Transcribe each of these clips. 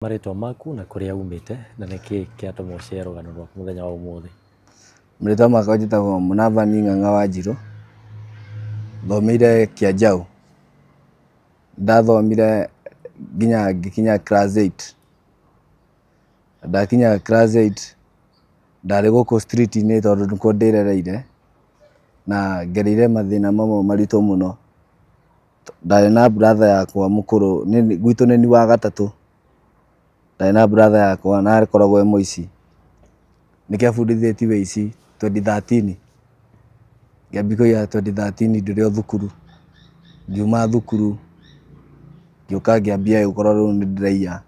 Marĩtwa maku na kũrĩa umĩte na nĩkĩĩ kĩatũma ũcere rũgano rwaku mũthenya wa ũmũthĩ. Marĩtwa makwa njĩtagwo Mũnavani Ng'ang'a Wanjirũ, thomeire Kĩanjaũ, ndathomire nginya ngĩkinya class 8. Ndakinya class 8 ndarĩ gũkũ street-inĩ tondũ nĩkuo ndĩrereire na ngereire mathĩna mamwe maritũ mũno. Ndarĩ na brother yakwa mũkũrũ, gwitũ nĩ ni wa gatatũ. Ndarĩ na brother yakwa na akoragwo e mũici. Nĩkĩo abundithĩtie ũici 2013. Ngĩambia kũiya 2013 ndĩrĩ o thukuru. Ngiuma thukuru ngĩũka ngĩambia gũkorwo rĩu nĩ ndĩraiya.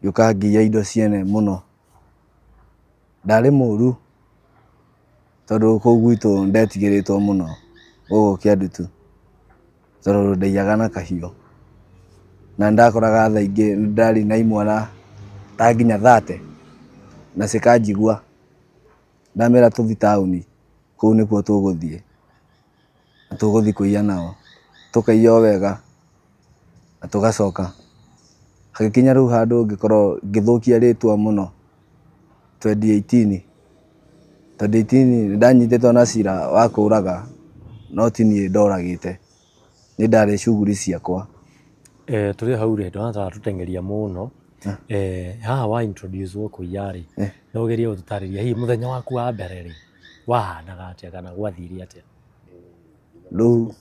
Ngĩũka ngĩiya indo ciene mũno. Ndarĩ mũũru tondũ kũu gwitũ ndetigĩrĩtwo mũno gũkũ Kĩandutu tondũ ndaiyaga na kahiũ. Na ndakoraga thaa ingĩ ndarĩ na imwana ta nginya 30 na cikanjigua. Ndamera tũthiĩ taũni, kũu nĩkuo tũgũthiĩ. Na tũgũthiĩ kũiya nao. Tũkaiya o wega na tũgacoka. Hagĩkinya rĩu handũ ngĩkorwo ngĩthũkia rĩtwa mũno 2018. 2018 nĩndanyitĩtwo na cira wa kũũraga no ti niĩ ndoragĩte. Nĩ ndarĩ shughuli ciakwa. Tũrĩ hau rĩ ndona tũteng'eria mũno. Haha wa introduce wo kũiya rĩ, no ũgerie gũtũtarĩria hihi mũthenya waku wa mbere rĩ wahanaga atĩa kana gwathire atĩa? Rĩu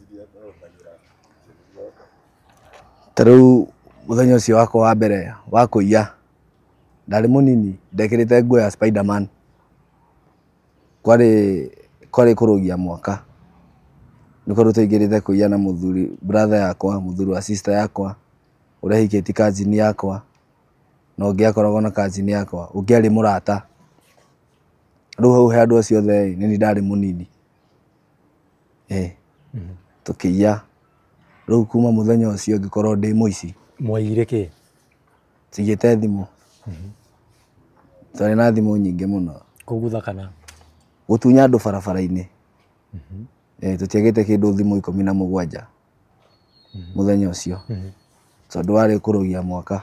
ta rĩu mũthenya ũcio wakwa wa mbere wa kũiya, ndarĩ mũnini ndekĩrĩte nguo ya Spiderman. Kwarĩ kũrũgia mwaka. Nĩkuo rĩu twaingĩrĩte kũiya na mũthuri brother yakwa, mũthuri wa sister yakwa, ũrĩa ahikĩtie cousin yakwa, na ũngĩ akoragwo na cousin yakwa, ũngĩ arĩ mũrata. Rĩu hau he andũ acio othe nĩ niĩ ndarĩ mũnini. Tũkĩiya. Rĩu kuma mũthenya ũcio ngĩkorwo ndĩ mũici. Mwaiyire kĩ? Tuiyĩte thimũ. Twarĩ na thimũ nyingĩ mũno. Kũgutha kana? Gũtunya andũ barabara-inĩ. Tũtiagĩte kĩndũ thimũ 17 mũthenya ũcio tondũ warĩ kũrũgia mwaka.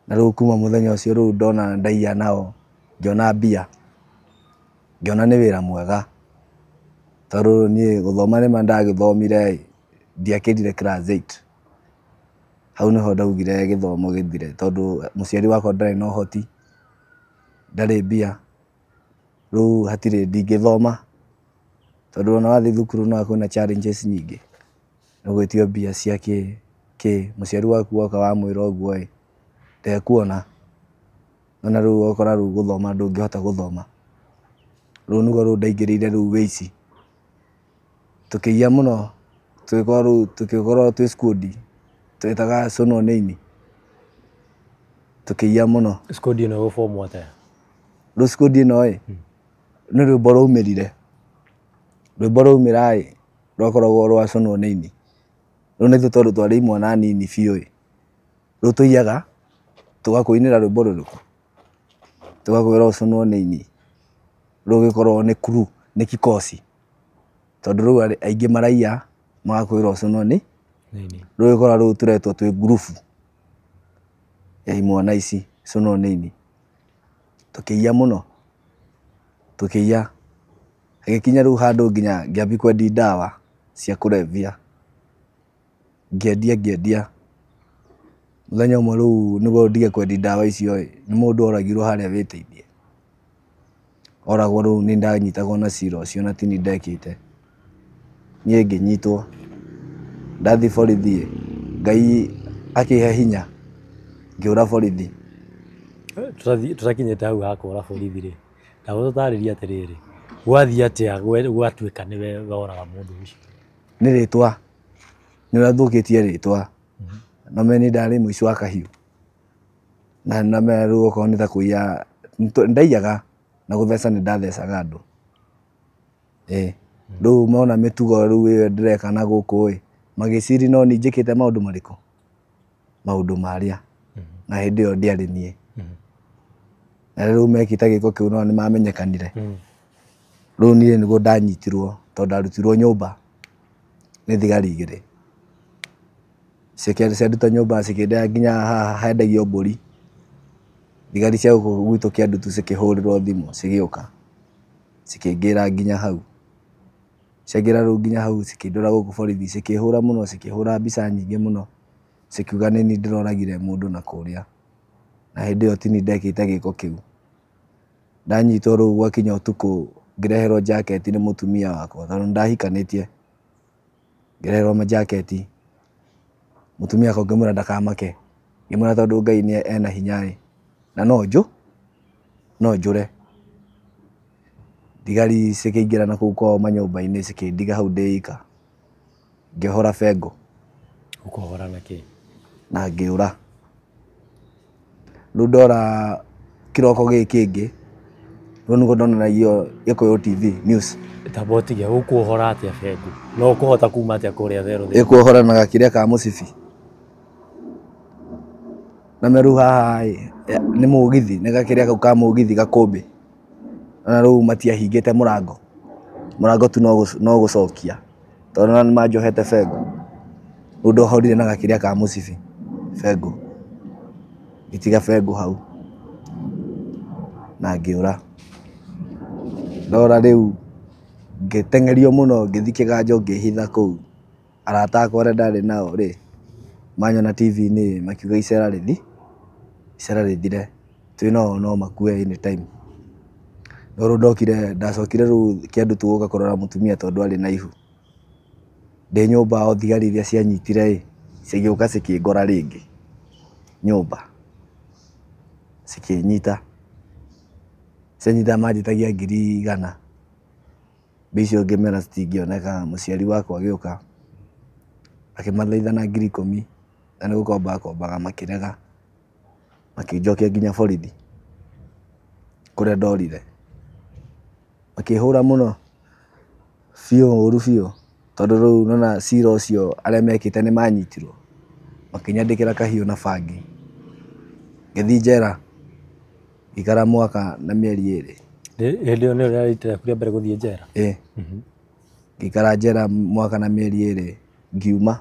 Na rĩu kuma mũthenya ũcio rĩu ndona ndaiya nao ngĩona mbia, ngĩona nĩ wĩra mwega tondũ niĩ gũthoma nĩma ndagĩthomire ndiakĩrire class 8. Hau nĩho ndaugire gĩthomo gĩthire tondũ mũciari wakwa ndarĩ na ũhoti, ndarĩ mbia. Rĩu hatirĩ ndingĩthoma tondũ ona wathiĩ thukuru no kwĩna challenges nyingĩ. Nĩũgwĩtio mbia cia mũciari waku woka wamwĩra ũguo ndekuona. Na rĩu ũgakora rĩu gũthoma ndũngĩhota gũthoma. Rĩu nĩguo rĩu ndaingĩrĩire rĩu ũici. Tũkĩiya mũno, tũgĩkorwo twĩ skundi twetaga Sononeini. Tũkĩiya mũno. Skundi ĩno ĩgũbomwo atĩa? Rĩu skundi ĩno nĩ rwĩmbo rwaumĩrire. Rwĩmbo rwaumĩra rwakoragwo rwa Sononeini. Rĩu nĩthuĩ tondũ twarĩ imwana nini biũ rĩu tũiyaga tũgakũinĩra rwĩmbo rũrĩkũ? Tũgakwĩra Sononeini. Rĩu gĩkoragwo nĩ crew, nĩ kikosi. Tondũ rĩu aingĩ maraiya magakwĩra Sononeini. Rĩu gĩkoragwo rĩu tũretwo twĩ ngurubu ya imwana ici Sononeini. Tũkĩiya mũno. Tũkĩiya. Hagĩkinya rĩu handũ nginya ngĩambia kwendia ndawa cia kũrebia. Ngĩendia. Mũthenya ũmwe rĩu nĩguo ndige kwendia ndawa icio nĩ mũndũ oragirwo harĩa Wĩtĩithie. Oragwo rĩu nĩ ndanyitagwo na cira ũcio na ti niĩ ndekĩte. Niĩ ngĩnyitwo. Ndathiĩ borithi Ngai akĩhe hinya ngĩũra borithi. Tũtakinyĩte hau ha kũra borithi rĩ, ndagũtũtarĩria atĩrĩrĩ, gwathiĩ atĩa gwatuĩka nĩwe woraga mũndũ ũcio? Nĩ rĩtwa. Nĩ ũrathũkĩtie rĩtwa. Na me nĩ ndarĩ mũici wa kahiũ. Na me rĩu okorwo nĩ ta kũiya ndaiyaga na gũtheca nĩ ndathecaga andũ. Rĩu mona mĩtugo rĩu ĩyo ndĩreka na gũkũ magĩciria no niĩ njĩkĩte maũndũ marĩkũ? Maũndũ marĩa. Na hĩndĩ ĩyo ndiarĩ niĩ. Na rĩu mekĩte gĩko kĩu no nĩ mamenyekanire. Rĩu niĩ nĩguo ndanyitirwo tondũ ndarutirwo nyũmba nĩ thigari igĩrĩ. cienduta nyũmba cikĩndehera nginya haha hendagio mbũri. Thigari cia gũkũ gwitũ Kĩandutu cikĩhũrĩrwo thimũ cigĩũka cikĩingĩra nginya hau. Ciaingĩra rĩu nginya hau cikĩndwara gũkũ borithi, cikĩhũra mũno, cikĩhũra mbica nyingĩ mũno, cikiuga nĩ niĩ ndĩroragire mũndũ na kũrĩa, na hĩndĩ ĩyo ti niĩ ndekĩte gĩko kĩu. Ndanyitwo rĩu gwakinya ũtukũ ngĩreherwo njaketi nĩ mũtumia wakwa tondũ nĩndahikanĩtie, ngĩreherwo majaketi. Mũtumia akwa ngĩmwĩra ndakamake, ngĩmwĩra tondũ Ngai nĩ ena hinya-rĩ, na no njũre. Thigari cikĩingĩra na kũu kwao manyũmba-inĩ cikĩndiga hau ndĩ ika, ngĩohora bengo. Ũkohora na kĩ? Na ngĩũra. Rĩu ndora kĩroko gĩkĩ kĩngĩ, rĩu nĩguo ndonanagio Gĩkũyũ TV News. Tabotige ũkuohora atĩa bengo? No ũkũhota kuma atĩa kũrĩa therũ? Ĩkuohora na gakĩrĩa ka mũcibi. Na rĩu haha nĩ mũgithi, nĩ gakĩrĩa kau ka mũgithi gakũmbĩ. Na rĩu matiahingĩte mũrango, mũrango tu no gũcokia tondũ nĩ manjohete bengo. Rĩu ndohorire na gakĩrĩa ka mũcibi bengo, ngĩtiga bengo hau na ngĩũra. Ndora rĩu ngĩteng'erio mũno, ngĩthiĩ kĩganjo ngĩhitha kũu. Arata akwa arĩa ndarĩ nao-rĩ manyona TV-inĩ makiuga icera rĩthire, twĩnao no makue anytime. No rĩu ndacokire rĩu Kĩandutu gũka kũrora mũtumia tondũ arĩ na ihu. Ndĩ nyũmba o thigari iria cianyitire-ĩ cigĩũka cikĩngora rĩngĩ nyũmba, cikĩnyita. Cianyita manjĩtagia 100,000. Mbia icio ngĩmera citingĩoneka. Mũciari wakwa agĩũka akĩmathaitha na 10,000 na nĩ gũkomba akombaga makĩrega, makĩnjokia nginya borithi kũrĩa ndorire. Makĩhũra mũno biũ, ũru biũ, tondũ rĩu nona cira ũcio arĩa mekĩte nĩ manyitirwo, makĩnyandĩkĩra kahiũ na bangi. Ngĩthiĩ njera ngĩikara mwaka na mĩeri 2. Hĩndĩ ĩyo nĩyo rĩarĩ rĩaku rĩa mbere gũthiĩ njera? Ĩĩ. Ngĩikara njera mwaka na mĩeri 2 ngiuma.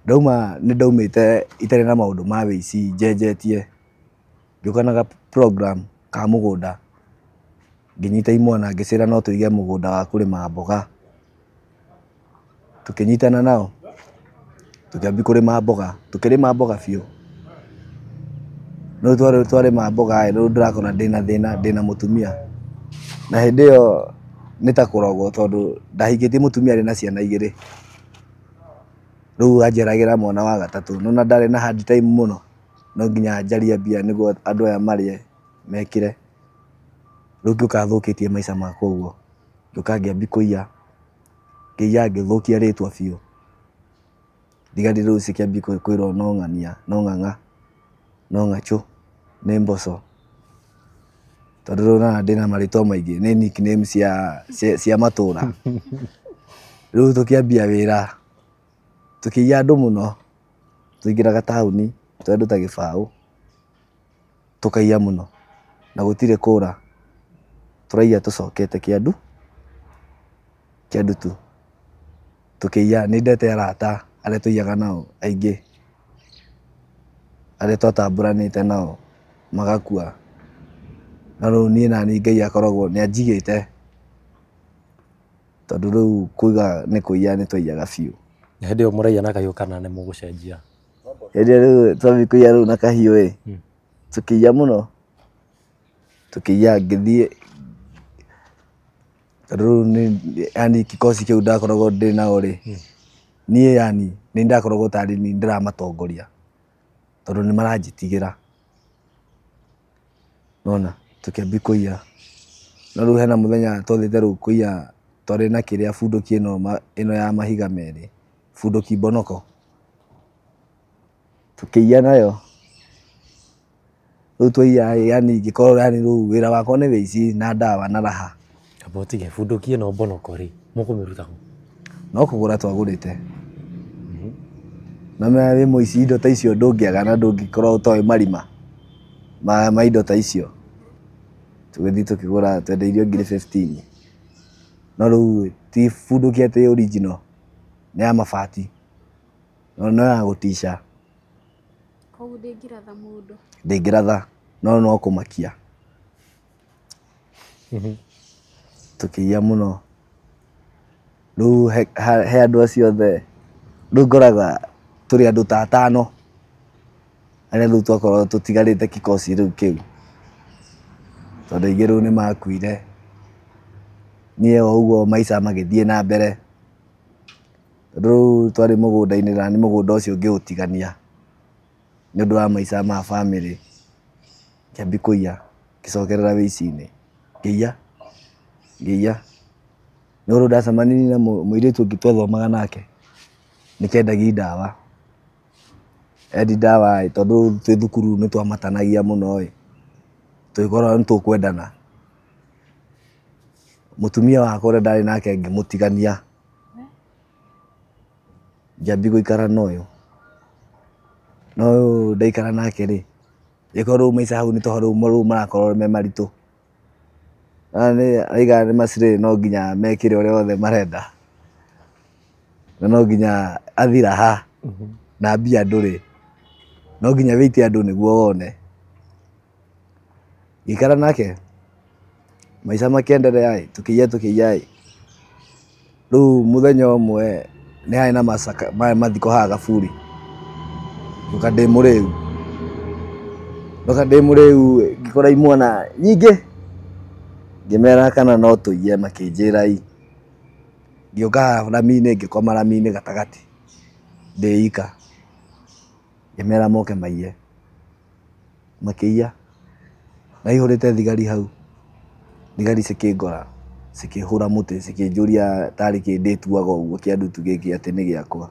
Ndauma nĩ ndaumĩte itarĩ na maũndũ ma wĩici njenjetie. Ngĩũka na program ka mũgũnda, ngĩnyita imwana ngĩcĩra no tũige mũgũnda wa kũrĩma mboga. Tũkĩnyitana nao tũkĩambia kũrĩma mboga, tũkĩrĩma mboga biũ. No twarĩma mboga-ĩ, rĩu ndĩrakora ndĩna thĩna, ndĩna mũtumia. Na hĩndĩ ĩyo nĩ ta kũrogwo tondũ ndahikĩtie mũtumia arĩ na ciana 2. Rĩu anjeragĩra mwana wa gatatũ, nona ndarĩ na hard time mũno, no nginya njarie mbia nĩguo andũ aya marĩe mekĩre. Rĩu ngĩũka thũkĩtie maica makwa ũguo, ngĩũka ngĩambia kũiya, ngĩthũkia rĩtwa biũ. Thigari rĩu cikĩambia kwĩrwo no ng'ania, no ng'ang'a, no ng'achũ, nĩ mboco. Tondũ rĩu nona ndĩna marĩtwa maingĩ, nĩ nickname cia matũũra. Rĩu tũkĩambia wĩra, tũkĩiya andũ mũno, tũingĩraga taũni, tondũ ta Gĩbaũ, tũkaiya mũno na gũtirĩ kũra. Tũraiya tũcokete Kĩandutu. Tũkĩiya, nĩ ndete arata arĩa tũiyaga nao aingĩ, arĩa twatambũranĩte nao magakua. Na rĩu niĩ nani Ngai akoragwo nĩ anjigĩte tondũ rĩu kuiga nĩ kũiya nĩ twaiyaga biũ. Hĩndĩ ĩyo mũraiya na kahiũ kana nĩ mũgũcenjia? Hĩndĩ ĩyo rĩu twambia kũiya rĩu na kahiũ-ĩ, tũkĩiya mũno, tũkĩiya ngĩthiĩ. Tondũ rĩu yani kikosi kĩu ndakoragwo ndĩ nao-rĩ, niĩ yani nĩ ndakoragwo tarĩ niĩ ndĩramatongoria tondũ nĩ maranjitigĩra. Nona tũkĩambia kũiya. No rĩu hena mũthenya twathiĩte rĩu kũiya, twarĩ na kĩrĩa bunduki ĩno ya mahiga merĩ, bunduki mbonoko. Tũkĩiya nayo. Rĩu twaiya yani ngĩkorwo yani rĩu wĩra wakwa nĩ wĩici na ndawa na raha. Tabotige bunduki ĩno mbonoko-rĩ, mũkũmĩruta kũ? No kũgũra twagũrĩte. Na wĩ mũici indo ta icio ndũngĩaga na ndũngĩkorwo ũtoĩ marima ma indo ta icio. Tũgĩthiĩ tũkĩgũra, twendeirio 15,000. No rĩu ti bunduki atĩ original, nĩ ya mabati. no ya gutisha Koguo ndĩngĩratha mũndũ. ndĩngĩratha no kũmakia tũkĩiya mũno rĩu he andũ acio othe rĩu ngoraga tũrĩ andũ ta 5 arĩa rĩu twakorwo tũtigarĩte kikosi rĩu kĩu tondũ aingĩ rĩu nĩ makuire niĩ o ũguo maica magĩthiĩ na mbere rĩu twarĩ mũgũnda-inĩ na nĩ mũgũnda ũcio ngĩũtigania nĩ ũndũ wa maica ma bamĩrĩ kĩambi kũiya ngĩcokerera wĩici-inĩ ngĩiya nĩ ũndũ ndacemanirie na mũirĩtu ũngĩ twathomaga nake nĩ kendagia ndawa endi ndawa tondũ twĩ thukuru nĩ twamatanagia mũno tũgĩkorwo nĩ tũkwendana mũtumia wakwa ũrĩa ndarĩ nake ngĩmũtigania ngĩambi gũikara na ũyũ ndaikara nake rĩ ĩkorwo rĩu maica hau nĩ tondũ rĩu marakorwo me maritũ aiga nĩ macirĩ no nginya mekĩre ũrĩa othe marenda na no nginya athiraha na mbia ndũrĩ no nginya wĩite andũ nĩguo wone gĩikara nake maica makĩenderea tũkĩiya rĩu mũthenya ũmwe nĩ harĩ na mathiko haha Gaburi ndoka ndĩ mũrĩu ngĩkora imwana nyingĩ ngĩmera kana no tũiye makĩnjĩra ngĩũka rami-inĩ ngĩkoma rami-inĩ gatagatĩ ndĩika ngĩmera moke maiye makĩiya na ihũrĩte thigari hau thigari cikĩngora cikĩhũra mũtĩ cikĩnjũria tarĩ kĩndĩ tuaga ũguo kĩandutu gĩkĩ atĩ nĩ gĩakwa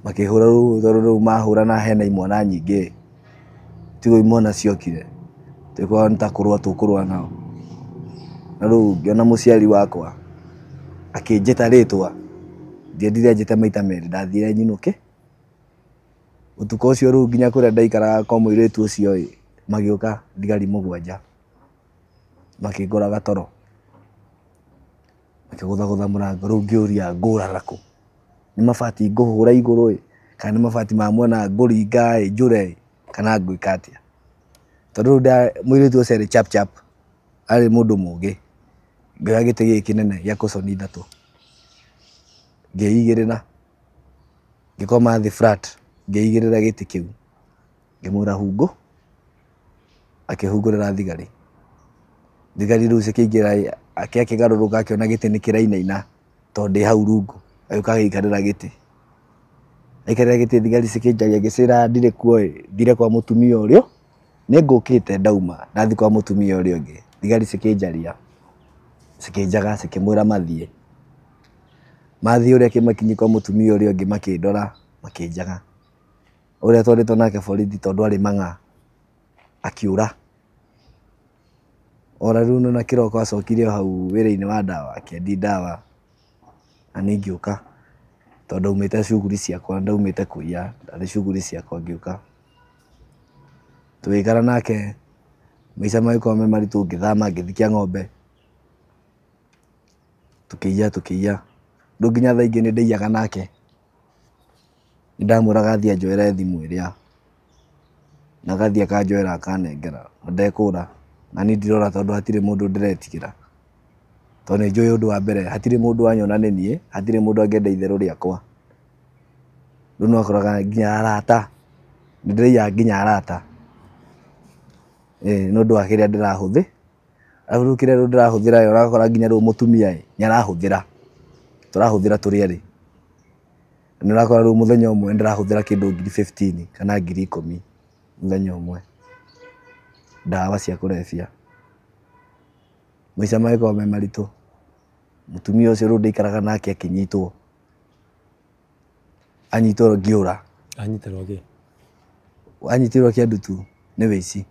makĩhũra rĩu mahũra na hena imwana nyingĩ tigo imwana ciokire tũkũrwo nĩ ta kũrũa tũkũrũa nao na rĩu ngĩona mũciari wakwa akĩnjĩta rĩtwa ndiendire njĩte maita merĩ ndathire nyinũke ũtukũ ũcio rĩu nginya kũrĩa ndaikaraga kwa mũirĩtu ũcio magĩũka thigari 7 makĩngoraga toro makĩgũthagũtha mũrango rĩu ngĩũria ngũrara kũ nĩ mabati ngũhũra igũrũ kana nĩ mabati ma mwena ngũringa njũre kana ngwĩka atĩa tondũ mũirĩtu ũcio arĩ chap arĩ mũndũ mũgĩ ngĩoya gĩtĩ gĩkĩ kĩnene gĩa cushion 3 ngĩigĩrĩra ngĩkoma thĩ flat ngĩigĩrĩra gĩtĩ kĩu ngĩmwĩra hungũ akĩhungũrĩra thigari rĩu cikĩingĩra akĩgarũrũka akĩona gĩtĩ nĩ kĩrainaina tondũ ndĩ hau rungu agĩũka agĩikarĩra gĩtĩ aikarĩra gĩtĩ thigari cikĩnjaria ngĩcĩra ndirĩ kuo thire kwa mũtumia ũrĩa nĩ ngũkĩte ndauma ndathi kwa mũtumia ũrĩa ũngĩ thigari cikĩnjaria cikĩnjaga cikĩmwĩra mathiĩ ũrĩa kĩmakinyi kwa mũtumia ũrĩa ũngĩ makĩndora makĩnjaga ũrĩa twarĩtwo nake borithi tondũ arĩ mang'a akiũra ora rĩu na kĩroko acokire hau wĩra-inĩ wa ndawa akĩendia ndawa na niĩ ngĩũka tondũ ndaumĩte cuguri ciakwa ndaumĩte kũiya ndarĩ cuguri ciakwa ngĩũka tũgĩikara nake maica magĩkorwo me maritũ ngĩthama ngĩthikia ng'ombe tũkĩiya rĩu nginya thaa ingĩ nĩ ndaiyaga nake nĩ ndamwĩraga athiĩ anjoere thimũ ĩrĩa na agathiĩ akanjoera akanengera na ndekũra na niĩ ndirora tondũ hatirĩ mũndũ ndĩretigĩra tondũ nĩ njũĩ ũndũ wa mbere hatirĩ mũndũ wanyona nĩ niĩ hatirĩ mũndũ angĩenda itherũ rĩakwa rĩu no akoraga nginya arata nĩ ndĩraiyaga nginya arata nĩ ũndũ wa kĩrĩa ndĩrahũthĩ rĩu kĩrĩa rĩu ndĩrahũthĩra ũrakora nginya rĩu mũtumia nĩ arahũthĩra tũrahũthĩra tũrĩ erĩ nĩ ũrakora rĩu mũthenya ũmwe ndĩrahũthĩra kĩndũ 15,000 kana 10,000 mũthenya ũmwe ndawa cia kũrebia maica magĩkorwo me maritũ mũtumia ũcio rĩu ndaikaraga nake akĩnyitwo anyitwo ngĩũra anyitirwo kĩandutu nĩ wĩici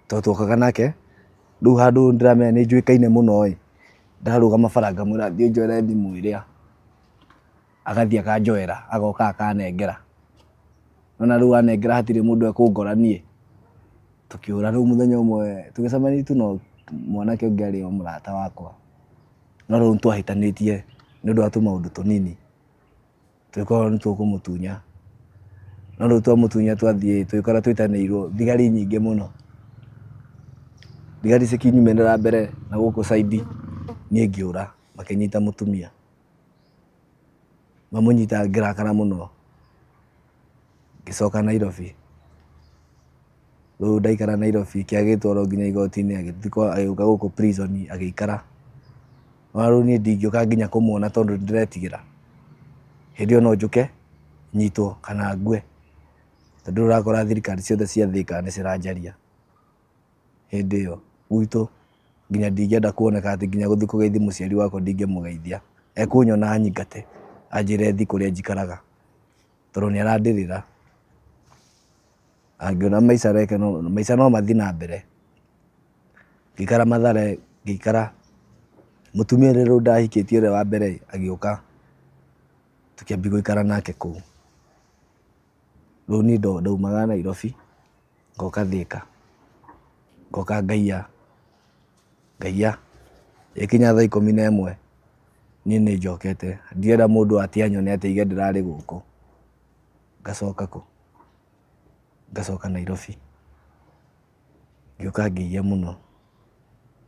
tondũ twokaga nake rĩu handũ ndĩramenya nĩ njuĩkaine mũno ndarũgama bara ngamwĩra thiĩ njoere thimũ ĩrĩa agathiĩ akanjoera agoka akanengera na rĩu anengera hatirĩ mũndũ ekũngora niĩ tũkĩũra rĩu mũthenya ũmwe tũgĩcemania tu no mwanake ũngĩ arĩ o mũrata wakwa no rĩu nĩtwahĩtanĩtie nĩ ũndũ wa tũmaũndũ tũnini twikora ni tukumutunya no riu twamutunya twathie twikora twitanirwo thigari nyingi muno thigari cikinyumirira mbere na guku side nie ngiura makinyita mutumia mamunyita ngirakara muno gicoka Nairobi riu ndaikara Nairobi kiagitwaro nginya igoti-ini agithikwo agiuka guku prison agiikara riu nie ndingĩũka nginya kũmuona tondu ndiretigira hindi no njuke nyitwo kana ngue tondu urakora thirikari ciothe cia Thika ni ciranjaria hindi iyo gwitu nginya ndingĩenda kuoneka ati nginya guthi kugeithia muciari wakwa ndingĩmugeithia ekunyona anyingate anjire thi kuria njikaraga tondu ni arandirira angiona maica no mathi na mbere ngikara Mathare ngikara mutumia riu ndahikitie ure wa mbere agiuka tukiambi guikara nake kuu riu ni ndaumaga Nairobi ngoka Thika ngoka Ngaia ikinya thaa 11 ni njokete ndienda mundu atianyone ati ige ndirari guku ngacoka Nairobi ngioka ngiia muno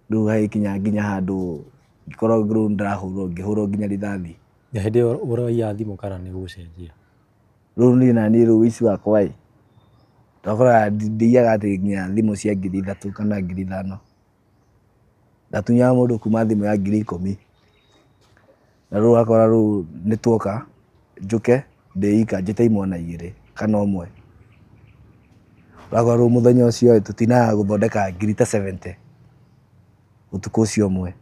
riu haikinya nginya handu ngikoro riu ngihurwo nginya rithathi hindi iyo uroia thimu kana ni gucenjia riu ni nani riu ici wakwa ndakora ndiaga ati nginya thimu cia 3,000 kana 5,000 ndatunyaga mundu kuma thimu ya 10,000 na riu akora riu ni tuoka njuke ndiika njite imwana 2 kana 1 akora riu muthenya ucio tutinaga guthondeka 70 utuku ucio umwe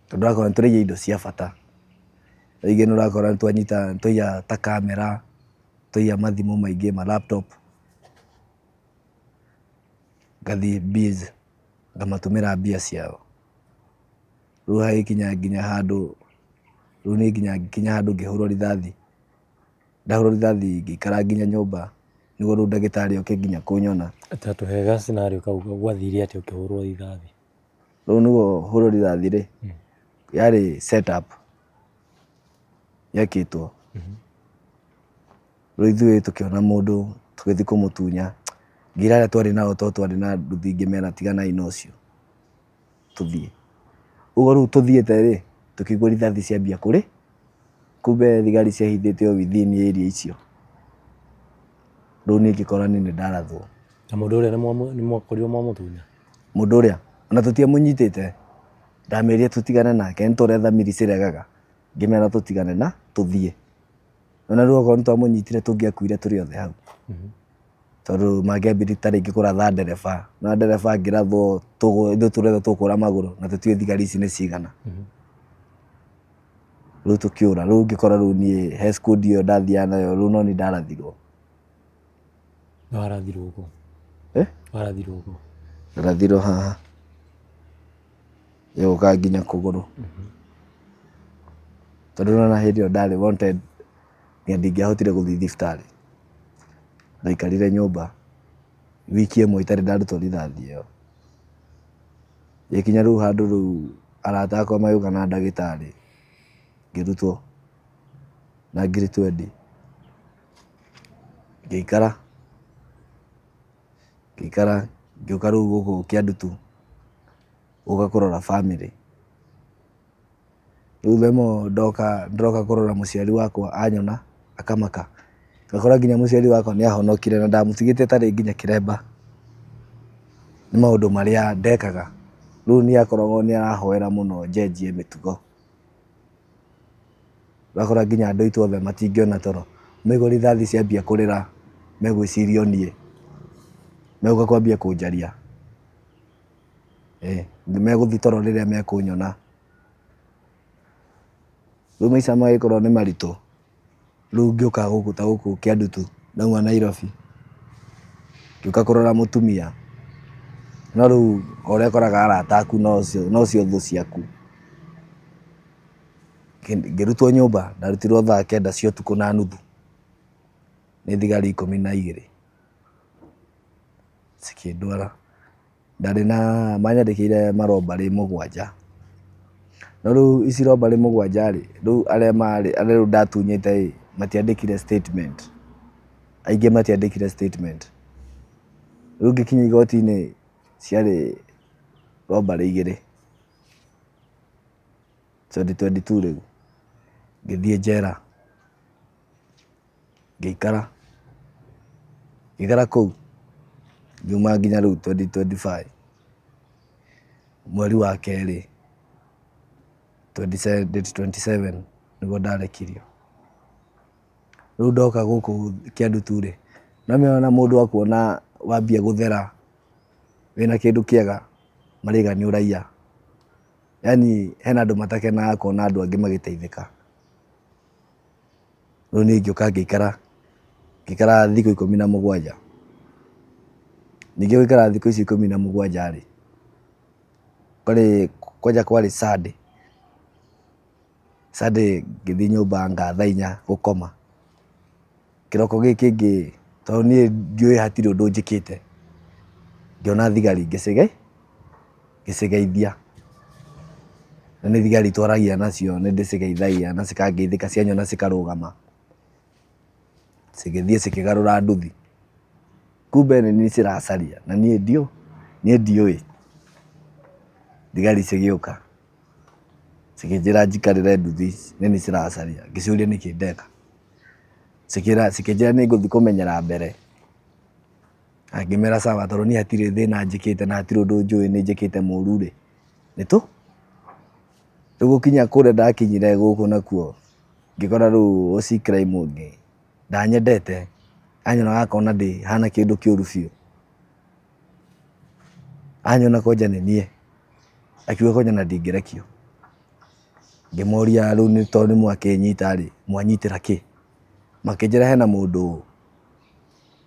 tondu akora turiya indo cia bata rĩngĩ nĩ ũrakora tũiya ta kamera tũiya mathimũ maingĩ ma laptop ngathi biz ngamatũmĩra mbia ciao rĩu hagĩkinya nginya handũ rĩu nĩ nginya handũ ngĩhũrwo rithathi ndahũrwo rithathi ngĩikara nginya nyũmba nĩguo rĩu ndagĩtarĩ oke nginya kũnyona tũhega scenario kau gwathire atĩ ũkĩhũrwo rithathi rĩu nĩguo hũrwo rithathi rĩ yarĩ set up yakitwo rĩu ithuĩ tũkĩona mũndũ tũgĩthi kũmũtunya ngira arĩa twarĩ nao to twarĩ na nduthi ngĩmera tiganai na ũcio tũthiĩ ũguo rĩu tũthiĩte rĩ tũkĩigua rithathi ciambia kũrĩ kumbe thigari ciahithĩte o within area icio rĩu niĩ ngĩkora nĩ ndarathwo na mũndũ ũrĩa nĩ mwakorirwo mwamũtunya mũndũ ũrĩa ona tũtiamũnyitĩte ndameria tũtigane nake nĩ tũrĩa thamiri ciregaga ngĩmera tũtigane na tũthiĩ ona rĩu okorwo nĩ twamũnyitire tũngĩakuire tũrĩ othe hau tondu mangĩambire ta rĩngĩ kũratha ndereba na ndereba angĩrathwo ithuĩ tũretwo tũkũra magũrũ na tũtiũĩ thigari ici nĩ cigana rĩu tũkĩũra rĩu ngĩkora rĩu niĩ he skundi ĩyo ndathiaga nayo rĩu no nĩ ndarathirwo warathirwo kũ warathirwo kũ ndarathirwo haha gĩgũka nginya kũgũrũ tondu nona hĩndĩ ĩyo ndarĩ wanted nginya ndingĩahotire gũthiĩ thibitarĩ ndaikarire nyũmba wiki ĩmwe itarĩ ndarutwo rithathi ĩyo gĩkinya rĩu handũ rĩu arata akwa magĩũka na ndagĩtarĩ ngĩrutwo na ngiri 20 ngĩikara ngĩũka rĩu gũkũ Kĩandutu gũka kũrora family rĩu themo ndĩroka kũrora mũciari wakwa anyona akamaka ngakora nginya mũciari wakwa nĩ ahonokire na ndamũtigĩte tarĩ nginya kĩremba nĩ maũndũ marĩa ndekaga rĩu nĩ akoragwo nĩ arahoera mũno njenjie mĩtugo ũrakora nginya andũ aitũ othe matingĩona toro maigua rithathi ciambia kũrĩra megwĩciria niĩ megũka kwambia kũnjaria megũthi toro rĩrĩa mekũnyona rĩu maica magĩkorwo nĩ maritũ rĩu ngĩũka gũkũ ta gũkũ Kĩandutu ndauma Nairobi ngĩũka kũrora mũtumia no rĩu ũrĩa ũkoraga arata aku no cio thũ ciaku ngĩrutwo nyũmba ndarutirwo thaa 9 cia ũtukũ na nuthu nĩ thigari 12 cikĩndwara ndarĩ na manyandĩkĩire marobari 7 no rĩu ici robari 7 rĩ rĩu arĩa rĩu ndatunyĩte matiandikire statement. Aingĩ matiandikire statement. Rĩu ngĩkinya igoti-inĩ ciarĩ robbery 2. 2022 rĩu. Ngĩthiĩ njera. Ngĩikara kũu. Ngiuma nginya rĩu 2025. Mweri wa kerĩ 27 nĩguo ndarekirio. Rĩu ndoka gũkũ Kĩandutu rĩ, na mũndũ akuona wambia gũthera wĩna kĩndũ kĩega marĩga nĩ ũraiya. Yani hena andũ matakenaga kuona andũ angĩ magĩteithĩka. Rĩu niĩ ngĩũka ngĩikara thikũ 17. Ningĩ gũikara thikũ ici 17 rĩ, kwarĩ Sunday ngĩthiĩ nyũmba ngatha 4 gũkoma. Kĩroko gĩkĩ kĩngĩ tondũ niĩ ndiũĩ hatirĩ ũndũ njĩkĩte. Ngĩona thigari ngĩcigeithia. Na nĩ thigari twaragia nacio nĩ ndĩcigeithagia na cikangeithĩka cianyona cikarũgama. Cigĩthiĩ cikĩgarũra nduthi. Kumbe nĩ ciracaria na niĩ ndiũĩ. Thigari cigĩũka. Cikĩnjĩra njikarĩre nduthi nĩ ciracaria. Ngĩciũria nĩkĩ ndeka. Cikĩnjĩra nĩ ngũthiĩ kũmenyera mbere. Ngĩmera sawa tondũ niĩ hatirĩ thĩna njĩkĩte na hatirĩ ũndũ njũĩ nĩ njĩkĩte mũũru rĩ. Rĩu gũkinya kũrĩa ndakinyire gũkũ nakuo ngĩkora rĩu OC crime ũngĩ ndanyendete. Anyonaga akona hana kĩndũ kĩũru biũ. Anyona kwanja nĩ niĩ. Akiuga kwanja na ndingĩrekio. Ngĩmoria rĩu nĩ tondũ nĩ mwakĩnyita rĩ, mwanyitĩra kĩ? Makĩnjĩra hena mũndũ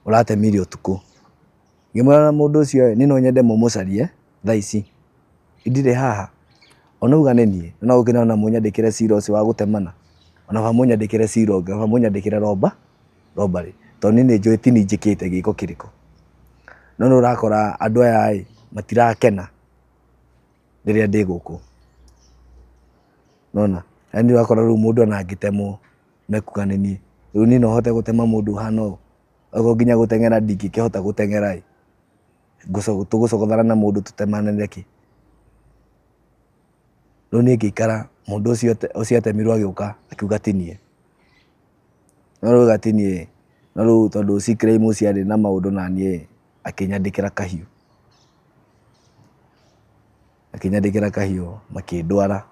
ũratemirio ũtukũ. Ngĩmwĩra mũndũ ũcio nĩ no nyende mũmũcarie thaa ici. Ndirĩ haha. Ona uga nĩ niĩ. No gũkĩra ona mũnyandĩkĩre cira ũcio wa gũtemana. Ona mũnyandĩkĩre cira ũngĩ, ona mũnyandĩkĩre robbery. Tondũ niĩ nĩ njũĩ ti niĩ njĩkĩte gĩko kĩrĩkũ. No nĩ ũrakora andũ aya matirakena rĩrĩa ndĩ gũkũ. Nona, yani ũrakora rĩu mũndũ ona angĩtemwo mekuga nĩ niĩ. Rĩu niĩ no hote gũtema mũndũ hana ũũ. Okorwo nginya gũteng'era ndingĩkĩhota gũteng'era ĩ. Tũgũcogothana na mũndũ tũtemane nĩkĩ. Rĩu niĩ ngĩikara mũndũ ũcio atemirwo agĩũka akiuga ti niĩ. No rĩu ti niĩ. No rĩu tondũ OC crime ũcio arĩ na maũndũ na niĩ akĩnyandĩkĩra kahiũ. Makĩndwara.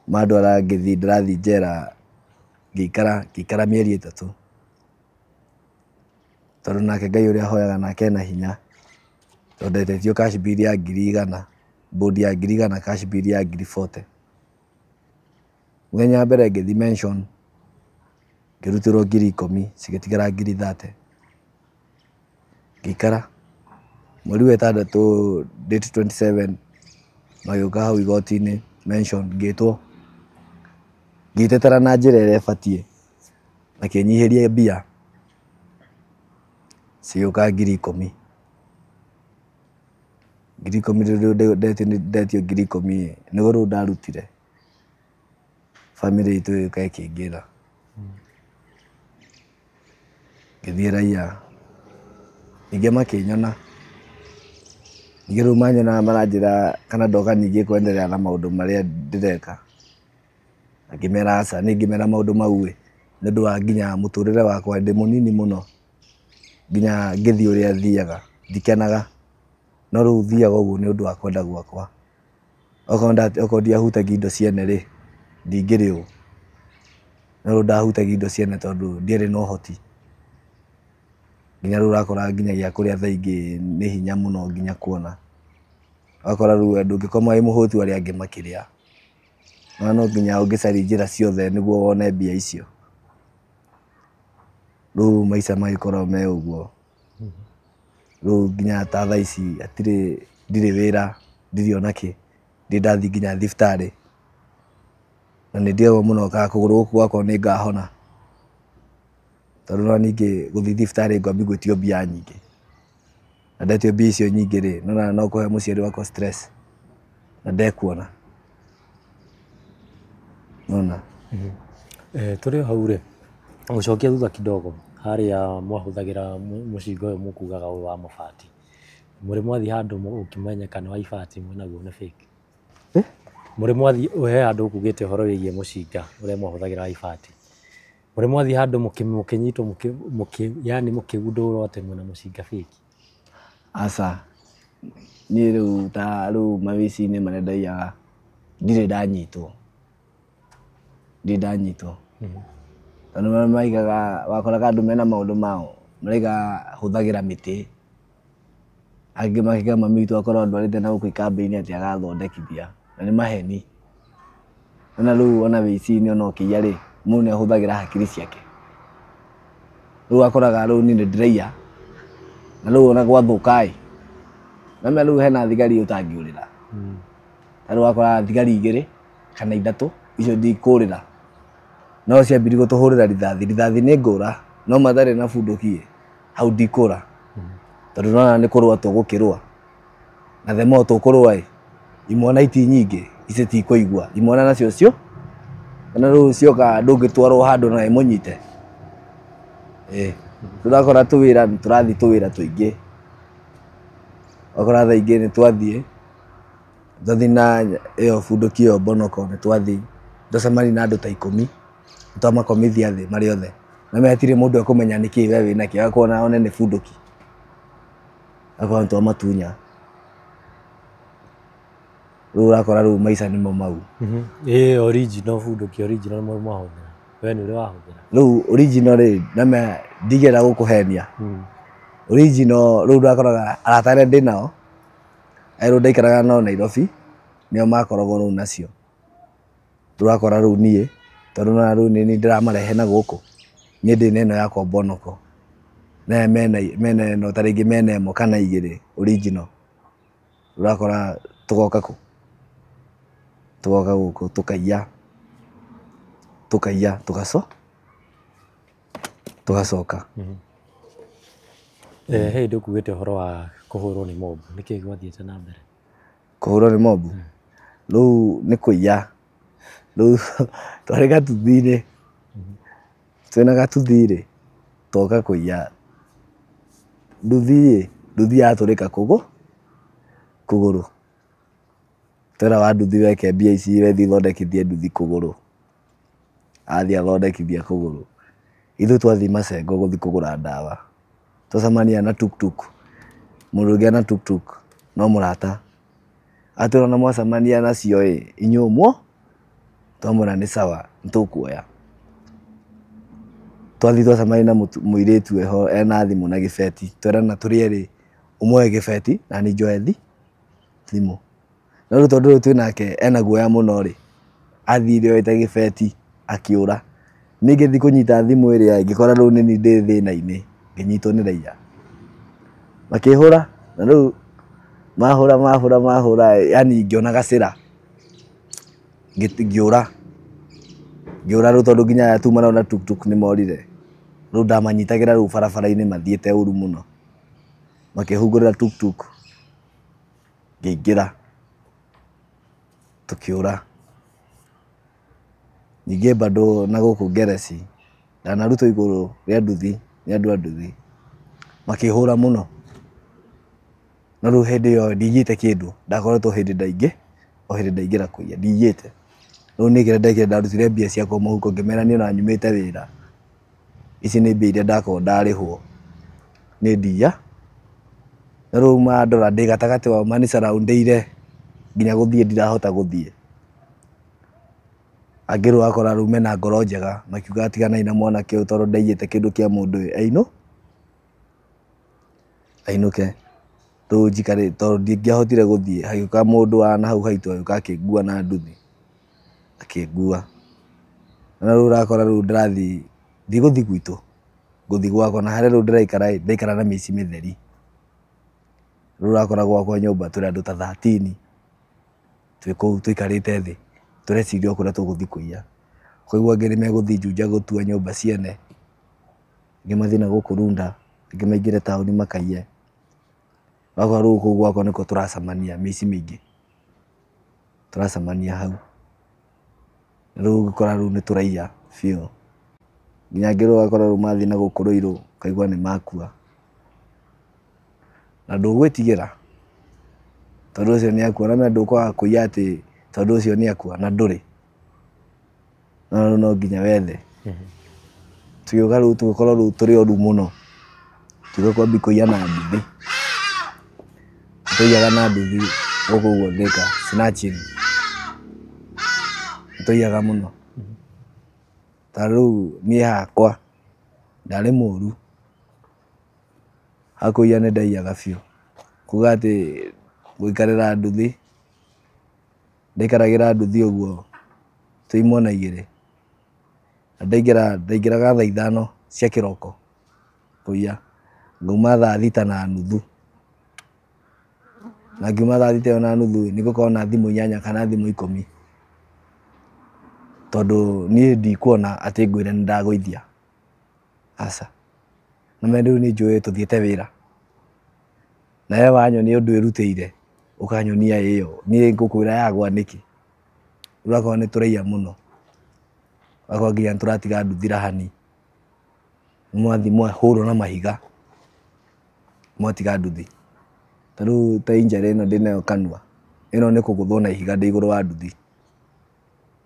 Mandwara ndĩrathiĩ njera ngĩikara mĩeri 3. Tondũ nake Ngai ũrĩa hoyaga nake ena hinya. Tondũ ndetetio cash bill ya 100,000, bodi ya 100,000, cash bill ya 40,000. Mũthenya wa mbere ngĩthiĩ mention ngĩrutĩrwo 10,000 cigĩtigara 30,000. Ngĩikara mweri wa 6 date 27 magĩũka hau igoti-inĩ mention ngĩtetera na njĩra ĩrĩa ĩbatiĩ. Makĩnyihĩria mbia. Cigĩũka 10,000. 10,000 rĩu ndetio 10,000 nĩguo rĩu ndarutire. Family itũ ĩgĩũka ĩkĩngĩra. Ngĩthiĩ raiya. Ningĩ makĩnyona. Ningĩ rĩu manyona maranjĩra kana ndoka ningĩ kwenderea na maũndũ marĩa ndĩreka. Ngĩmera aca niĩ ngĩmera maũndũ mau ĩ nĩ ũndũ wa nginya mũtũrĩre wakwa ndĩ mũnini mũno. Nginya ngĩthiĩ ũrĩa thiaga ndikenaga. No rĩu thiaga ũguo nĩ ũndũ wa kwenda gwakwa. Okorwo ndiahutagia indo ciene rĩ ndingĩrĩ ũũ. No rĩu ndahutagia indo ciene tondũ ndiarĩ na ũhoti. Nginya rĩu ũrakora nginya gĩa kũrĩa thaa ingĩ nĩ hinya mũno nginya kuona. Ũgakora rĩu ndũngĩkoma wĩ mũhũtu arĩa angĩ makĩrĩa. No nginya ũngĩcaria njĩra ciothe nĩguo wone mbia icio. Rĩu maica magĩkorwo me ũguo. Rĩu nginya ta thaa ici ndirĩ wĩra, ndirĩ ona kĩ. Ndathiĩ nginya thibitarĩ. Na nĩ ndĩagwo mũno kana kũgũrũ gũkũ gwakwa nĩ ngahona. Tondũ no ningĩ gũthiĩ thibitarĩ ngwambia gwĩtio mbia nyingĩ. Na ndetio mbia icio nyingĩ rĩ no kũhe mũciari wakwa stress. Na ndekuona. Nona. Tũrĩ hau rĩ, gũcokia thutha kidogo harĩa mwahũthagĩra mũcinga ũyũ mũkugaga ũyũ wa mabati. Mũrĩ mwathiĩ handũ ũkĩmenyeka nĩ wa ibati naguo nĩ fake? Mũrĩ mwathiĩ he handũ ũkugĩte ũhoro wĩgiĩ mũcinga ũrĩa mwahũthagĩra wa ibati. Mũrĩ mwathiĩ handũ mũkĩnyitwo yani mũkĩgundũrwo atĩ mwĩna mũcinga fake? Aca, niĩ rĩu ta rĩu mawici-inĩ marĩa ndaiyaga ndirĩ ndanyitwo. Tondũ maigaga wakoraga andũ mena maũndũ mao maraiga hũthagĩra mĩtĩ, angĩ makiuga mami witũ akorwo ndwarĩte na gũkũ ikambĩ-inĩ atĩ agathondekithia, na nĩ maheni. Na rĩu ona wici-inĩ ona ũkĩiya rĩ, mũndũ nĩ ahũthagĩra hakiri ciake. Rĩu wakoraga rĩu niĩ nĩ ndĩraiya na rĩu ona gwathũka ĩ, na rĩu hena thigari ũtangĩũrĩra. Ta rĩu wakora thigari 2 kana 3 icio ndikũrĩra, no ciambirie gũtũhũrĩra rithathi nĩ ngũra, no matarĩ na bunduki hau ndikũra. Tondũ nona nĩ kũrũa tũgũkĩrũa, na the more tũkũrũa ĩ, imwana iti nyingĩ ici tikũigua, imwana nacio cio, na rĩu cioka ndũngĩtwarwo handũ na ĩmũnyite. Tũrakora tũwĩra nĩ tũrathiĩ tũwĩra tũingĩ, wakora thaa ingĩ nĩ twathiĩ na ĩyo bunduki ĩyo mbonoko, nĩ twathiĩ twacemania na andũ ta 10 twamakomithia thĩ marĩ othe, na hatirĩ mũndũ ekũmenya nĩkĩĩ we wĩnakĩo, agakorwo one nĩ bunduki, agakorwo nĩ twamatunya. Rĩu ũrakora rĩu maica nĩmo mau. Original bunduki original mwahũthĩra, we nĩ ũrĩ wahũthĩra? Rĩu original rĩ, na ndigera gũkũhenia, original rĩu ũrakoraga arata arĩa ndĩ nao rĩu ndaikaraga nao Nairobi, nĩo makoragwo rĩu nacio. Ũrakora rĩu niĩ tondũ na rĩu nĩ ndĩramarehe na gũkũ, niĩ ndĩ na ĩno yakwa mbonoko, na mena ĩno ta rĩngĩ mena 1 kana 2 original. Ũrakora tũgoka gũkũ tũkaiya tũgacoka. He hĩndĩ ũkugĩte ũhoro wa kũhũrwo nĩ mob, nĩkĩĩ gwathiĩte na mbere? Kũhũrwo nĩ mob? Rĩu nĩ kũiya, rĩu twarĩ gatuthi-inĩ, twĩna gatuthi rĩ, twoka kũiya, nduthi yatũrĩka kũgũrũ. Twera wa nduthi weke mbia ici wethi thondekithie nduthi kũgũrũ, athiĩ athondekithia kũgũrũ. Ithuĩ twathiĩ Macengo gũthiĩ kũgũra ndawa, twacemania na tuktuk, mũndũ ũngĩ ena tuktuk no mũrata, atwĩra ona mwacemania nacio ĩ, inyuĩ twamwĩra nĩ sawa nĩtũkuoya. Twathiĩ twacemania na mũirĩtu eho ena thimũ na gĩbeti, twerana tũrĩ erĩ, ũmwe gĩbeti na niĩ njoe thimũ. Na rĩu tondũ rĩu twĩnake ena guoya mũno rĩ, athire oete gĩbeti akĩũra. Niĩ ngĩthiĩ kũnyita thimũ ĩrĩa ngĩkora rĩu nĩ niĩ ndĩ thĩna-inĩ, ngĩnyitwo nĩ raiya. Makĩhũra, na rĩu mahũra yani ngĩona gacĩra, ngĩũra rĩu tondũ nginya aya tumana na tuktuk nĩ morire. Rĩu ndamanyitagĩra rĩu barabara-inĩ mathiĩte ũru mũno, makĩhungũrĩra tuktuk, ngĩingĩra tũkĩũra. Ningĩ bado na gũkũ Ngeresi ndanarutwo igũrũ rĩa nduthi nĩ andũ a nduthi, makĩhũra mũno. Na rĩu hĩndĩ ĩyo ndiyĩte kĩndũ, ndakoretwo hĩndĩ ndaingĩra kũiya ndiyĩte. Rĩu niĩ kĩrĩa ndekire ndarutire mbia ciakwa mũhuko ngĩmera niĩ ona nyumĩte wĩra, ici nĩ mbia iria ndakorwo ndarĩhwo nĩ ndiya. Na rĩu mandora ndĩ gatagatĩ wao manicaraundĩire nginya gũthiĩ ndirahota gũthiĩ. Angĩ rĩu wakora rĩu mena ngoro njega, makiuga tiganai na mwanake ũyũ tondũ ndaiyĩte kĩndũ kĩa mũndũ ũyũ ainũke. Rĩu njikare tondũ ndingĩahotire gũthiĩ, hagĩũka mũndũ wa nahau haitũ agĩũka akĩngua na nduthi, akĩngua. Na rĩu ũrakora rĩu ndĩrathiĩ ndigũthiĩ gwitũ, ngũthiĩ gwakwa, na harĩa rĩu ndĩraikara na mĩici mĩtheri. Rĩu ũrakora gwakwa nyũmba tũrĩ andũ ta 13 twĩ kũu tũikarĩte thĩ tũreciria kũrĩa tũgũthiĩ kũiya. Kwaigua angĩ nĩmegũthiĩ Juja gũtua nyũmba ciene, angĩ mathiĩ na gũkũ Runda, angĩ maingĩre taũni makaiye. Wakora rĩu kũu gwakwa nĩkuo tũracemania mĩici mĩingĩ, tũracemania hau. Rĩu ũgĩkora rĩu nĩ tũraiya biũ. Nginya ngĩrũga korwo mathiĩ na gũkũrũirwo kaigua nĩ makua. Na ndũgwĩtigĩra tondũ ũcio nĩ akua, na ndũkwaga kũiya atĩ tondũ ũcio nĩ akua na ndũrĩ. No nginya wethe. Tũgĩũka rĩu tũgĩkorwo rĩu tũrĩ oru mũno, tũgĩkwambia kũiya na nduthi. Tũiyaga na nduthi gũkũ ũguo Thika, snatching. Tũiyaga mũno. Ta rĩu niĩ hakwa ndarĩ mũru, hakũiya nĩ ndaiyaga biũ. Kuga atĩ gũikarĩra nduthi, ndaikaragĩra nduthi ũguo twĩ imwana igĩrĩ. Na ndaingĩraga thaa 5 cia kĩroko kũiya, ngauma thaa 6:30. Na ngiuma thaa 6:30 nĩ gũkorwo na thimũ 8 kana thimũ 10. Tondũ niĩ ndikuona atĩ ngwĩre nĩ ndagũithia. Aca. Na me rĩu nĩ njũĩ tũthiĩte wĩra. Na we wanyonia ũndũ wĩrutĩire, ũkanyonia ĩyo. Niĩ ngũkwĩra yagwa nĩkĩ. Ũrakorwo nĩ tũraiya mũno. Ũgakorwo nginya tũratiga nduthi rahani. Mwathi mwahũrwo na mahiga. Mwatiga nduthi. Ta rĩu ta injury ĩno ndĩnayo kanua. Ĩno nĩ kũgũthwo na ihiga ndĩ igũrũ wa nduthi.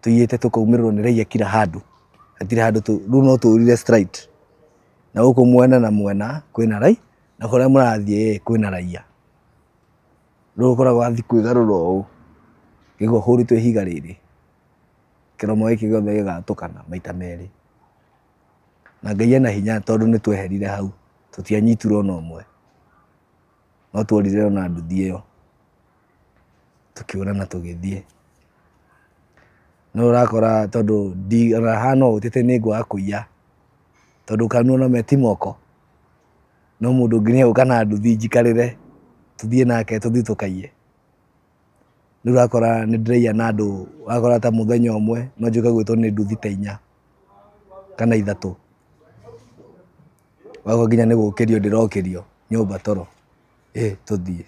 Tũiyĩte tũkaumĩrĩrwo nĩ raiya kila handũ. Hatirĩ handũ rĩu no tũũrire straight. Na gũkũ mwena na mwena kwĩna rai, na kũrĩa mũrathiĩ kwĩna raiya. Rĩu ũkoragwo wathiĩ kwĩgarũra ũũ, ngĩgua hũrĩtwo ihiga rĩrĩ. Kĩromo gĩkĩ gĩothe gĩgatũkana maita merĩ. Na Ngai ena hinya tondũ nĩ tweherire hau. Tũtianyitirwo na ũmwe. No tuorire ona nduthi ĩyo. Tũkĩũra na tũgĩthiĩ. No ũrakora tondũ ona hana ũũ tĩte nĩ ngwaga kũiya. Tondũ kanua no meti moko. No mũndũ ũngĩ nĩegũka na nduthi njikarĩre. Tũthiĩ nake tũthiĩ tũkaiye. Rĩu ũrakora nĩ ndĩraiya na andũ, ũrakora ta mũthenya ũmwe no njoke gwĩtwo nĩ nduthi ta 4 kana 3. Ũgakorwo nginya nĩ gũkĩrio ndĩrokĩrio nyũmba toro. Tũthiĩ.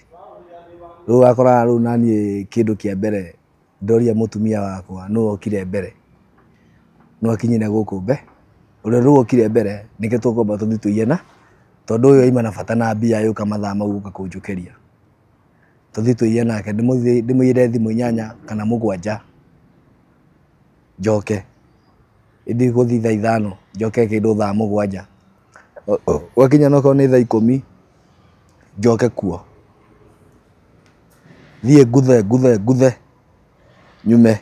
Rĩu ũgakora rĩu naniĩ kĩndũ kĩa mbere ndoria mũtumia wakwa nũũ okire mbere. No akinyire gũkũ ũrĩa rĩu okire mbere nĩke tũkwamba tũthiĩ tũiye na tondũ ũyũ aima na bata na mbia yũka mathaa mau gũka kũnjũkĩria. Tũthiĩ tũiye nake ndĩmũiyĩre thimũ 8 kana 7 njoke. Ĩndĩ gũthiĩ thaa 5 njoke kĩndũ thaa 7. Gwakinya no korwo nĩ thaa 10 njoke kuo. Thiĩ nguthe nyume.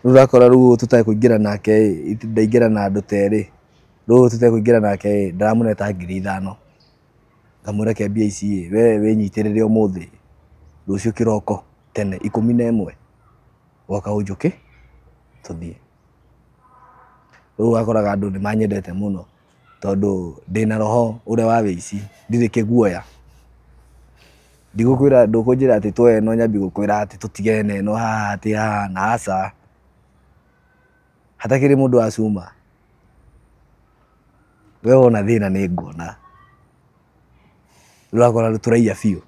Rĩu ũrakora rĩu tũtekũingĩra nake ndaingĩra na andũ terĩ. Rĩu tũtekũingĩra nake ndaramũneta 5,000. Ngamwĩra ke mbia ici we wĩnyitĩrĩre ũmũthĩ. Rũciũ kĩroko tene 11 woka ũnjũke tũthiĩ. Rĩu wakoraga andũ nĩ manyendete mũno tondũ ndĩna roho ũrĩa wa wĩici, ndirĩ kĩguoya. Ndigũkwĩra ndũkũnjĩra atĩ twoe no nyambi gũkwĩra atĩ tũtigane no haha atĩ haha na aca. Hatakĩrĩ mũndũ wa cuma. We wona thĩna nĩ nguona. Rĩu ũrakora tũraiya biũ.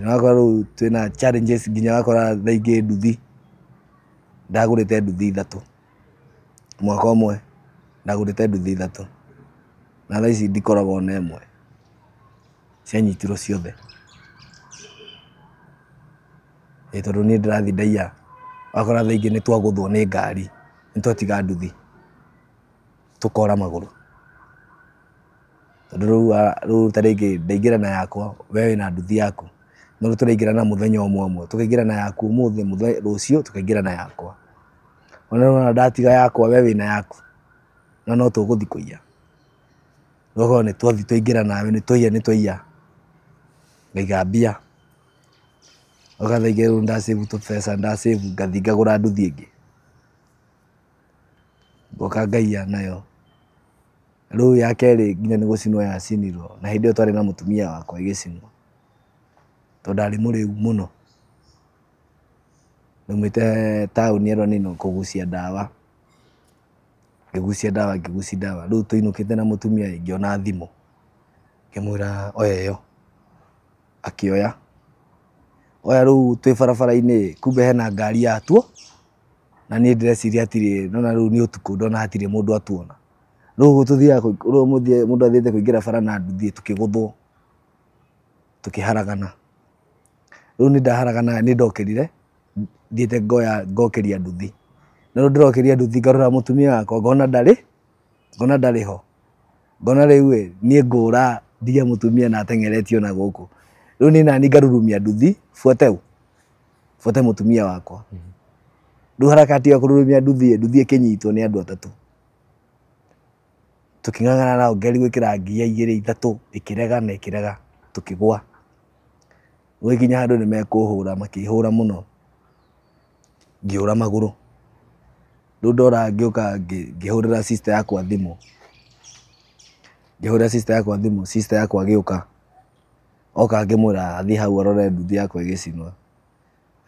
Na ũrakora rĩu twĩna challenges nginya ũrakora thaa ingĩ nduthi. Ndagũrĩte nduthi 3. Mwaka ũmwe ndagũrĩte nduthi 3. Na thaa ici ndikoragwo na ĩmwe. Cianyitirwo ciothe. Tondũ niĩ ndĩrathiĩ ndaiya. Wakora thaa ingĩ nĩ twagũthwo nĩ ngari. Nĩ twatiga nduthi. Tũkora magũrũ. Tondũ rĩu ta rĩngĩ ndaingĩra na yakwa, we wĩna nduthi yaku. No tũraingĩra na mũthenya ũmwe. Tũkaingĩra na yaku ũmũthĩ, rũciũ tũkaingĩra na yakwa. Ona ndatiga yakwa we wĩna yaku. No tũgũthiĩ kũiya. Ũgakorwo nĩ twathiĩ twaingĩra nawe nĩ twaiya. Ngaiga mbia. Oka thaa ingĩ rĩu ndasave tũbeca ngathiĩ ngagũra nduthi ĩngĩ. Ngoka ngaiya nayo. Rĩu ya kerĩ nginya nĩ gũcinwo yacinirwo. Na hĩndĩ ĩyo twarĩ na mũtumia wakwa ĩgĩcinwo. Tondũ ndarĩ mũrĩu mũno. Ndaumĩte taũni ĩno nĩno kũgucia ndawa. Ngĩgucia ndawa. Rĩu tũinũkĩte na mũtumia ngĩona thimũ. Ngĩmwĩra oya ĩyo. Akĩoya. Oya rĩu twĩ barabara-inĩ kumbe hena ngari yatuo. na niĩ ndĩreciria hatirĩ nona rĩu nĩ ũtukũ ndona hatirĩ mũndũ atuona rĩu tũthiaga mũndũ athiĩte kũingĩra bara na nduthi tũkĩgũthwo tũkĩharagana rĩu nĩ ndaharagana nĩ ndokerire thiĩte ngokeria nduthi na rĩu ndĩrokeria nduthi ngarora mũtumia wakwa ngona ndarĩ ho ngona rĩu niĩ ngũra ndige mũtumia na ateng'eretio na gũkũ rĩu nĩ nani ngarurumia nduthi buate mũtumia wakwa rĩu harakati ya kũrurumia nduthi ĩkĩnyitwo nĩ andũ atatũ tũkĩng'ang'ana nao ngeri gwĩkĩra ngia 2-3 ĩkĩrega tũkĩgwa gũgĩkinya handũ nĩ mekũhũra makĩhũra mũno ngĩũra magũrũ rĩu ndora ngĩũka ngĩhũrĩra sister yakwa thimũ sister yakwa agĩũka oka ngĩmwĩra athiĩ hau arore nduthi yakwa ĩgĩcinwo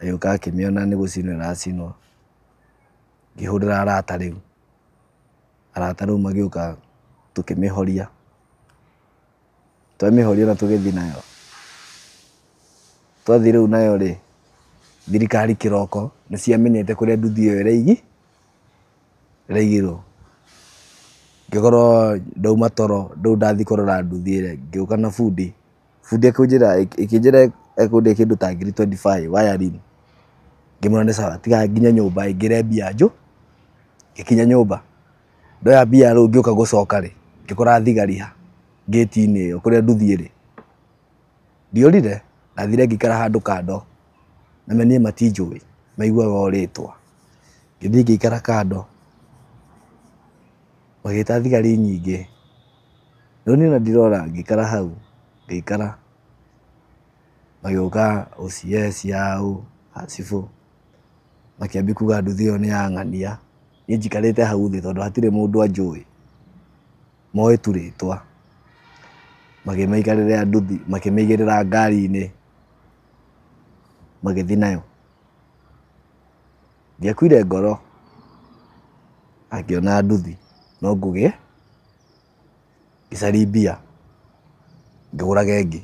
agĩũka akĩmĩona nĩ gũcinwo ĩracinwo ngĩhũrĩra arata rĩu magĩũka tũkĩmĩhoria twamĩhoria na tũgĩthiĩ nayo twathiĩ rĩu nayo rĩ thirikari kĩroko nĩ ciamenyete kũrĩa nduthi ĩyo ĩraigirwo ngĩkorwo ndauma toro rĩu ndathiĩ kũrora nduthi ĩrĩa ngĩũka na bundi ikĩnjĩra ekũndia kĩndũ ta 25 wiring ngĩmwĩra nĩ sawa tiga nginya nyũmba ĩngĩre mbia ngĩkinya nyũmba ndoya mbia rĩu ngĩũka gũcoka rĩ ngĩkora thigari gate-inĩ ĩyo kũrĩa nduthi ĩrĩ ndiorire nathire ngĩikara handũ kando na niĩ matinjũĩ maiguaga ũrĩtwa ngĩthiĩ ngĩikara kando magĩta thigari nyingĩ rĩu niĩ ndirora ngĩikara hau magĩũka OCS yao acibũ makĩambia kuga nduthi ĩyo nĩ ya ng'ania niĩ njikarĩte hau thĩ tondũ hatirĩ mũndũ anjũĩ moĩ tu rĩtwa makĩmaikarĩra nduthi makĩmĩigĩrĩra ngari-inĩ magĩthiĩ nayo ndiakuire ngoro angĩona nduthi no ngũgĩe ngĩcaria mbia ngĩgũraga ĩngĩ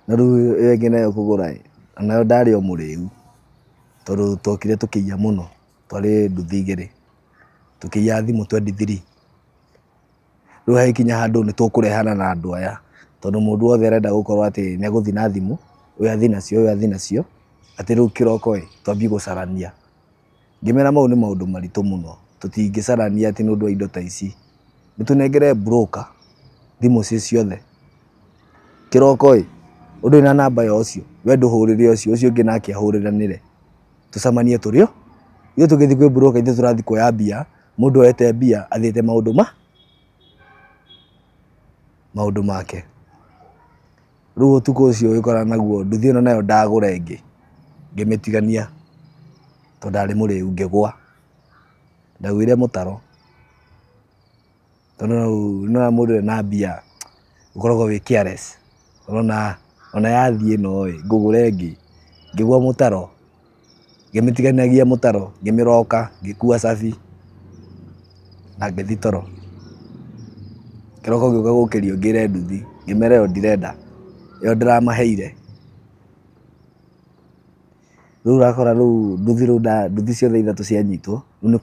na rĩu ĩyo ĩngĩ nayo kũgũra nayo ndarĩ o mũrĩu tondũ twokire tũkĩiya mũno twarĩ nduthi 2 tũkĩiya thimũ 23 rĩu hagĩkinya handũ nĩ tũkũrehana na andũ aya tondũ mũndũ wothe arenda gũkorwo atĩ nĩ egũthiĩ na thimũ ũyũ athiĩ nacio atĩ rĩu kĩroko twambie gũcarania ngĩmera mau nĩ maũndũ maritũ mũno tũtingĩcarania atĩ nĩ ũndũ wa indo ta ici nĩtũnengere broker thimũ ciothe kĩroko ũndũ na namba ya ũcio we ndũhũrĩre ũcio ũngĩ nake ahũrĩranĩre tũcamanie tũrĩo ithuĩ tũgĩthiĩ kwĩ broker ithuĩ tũrathiĩ kuoya mbia mũndũ oete mbia athiĩte maũndũ make rĩu ũtukũ ũcio ũgĩkora naguo nduthi ĩno nayo ndagũra ĩngĩ ngĩmĩtigania tondũ ndarĩ mũrĩu ngĩgwa ndagũire mũtaro tondũ no mũndũ ena mbia ũkoragwo wĩ careless ona yathiĩ ĩno ngũgũre ĩngĩ ngĩgwa mũtaro ngĩmĩtiganagia mũtaro ngĩmĩroka ngĩkua cabi na ngĩthiĩ toro kĩroko ngĩũka gũkĩrio ngĩre nduthi ngĩmera ĩyo ndirenda ĩyo ndĩramaheire rĩu ũrakora rĩu nduthi ciothe 3 cianyitwo rĩu nĩ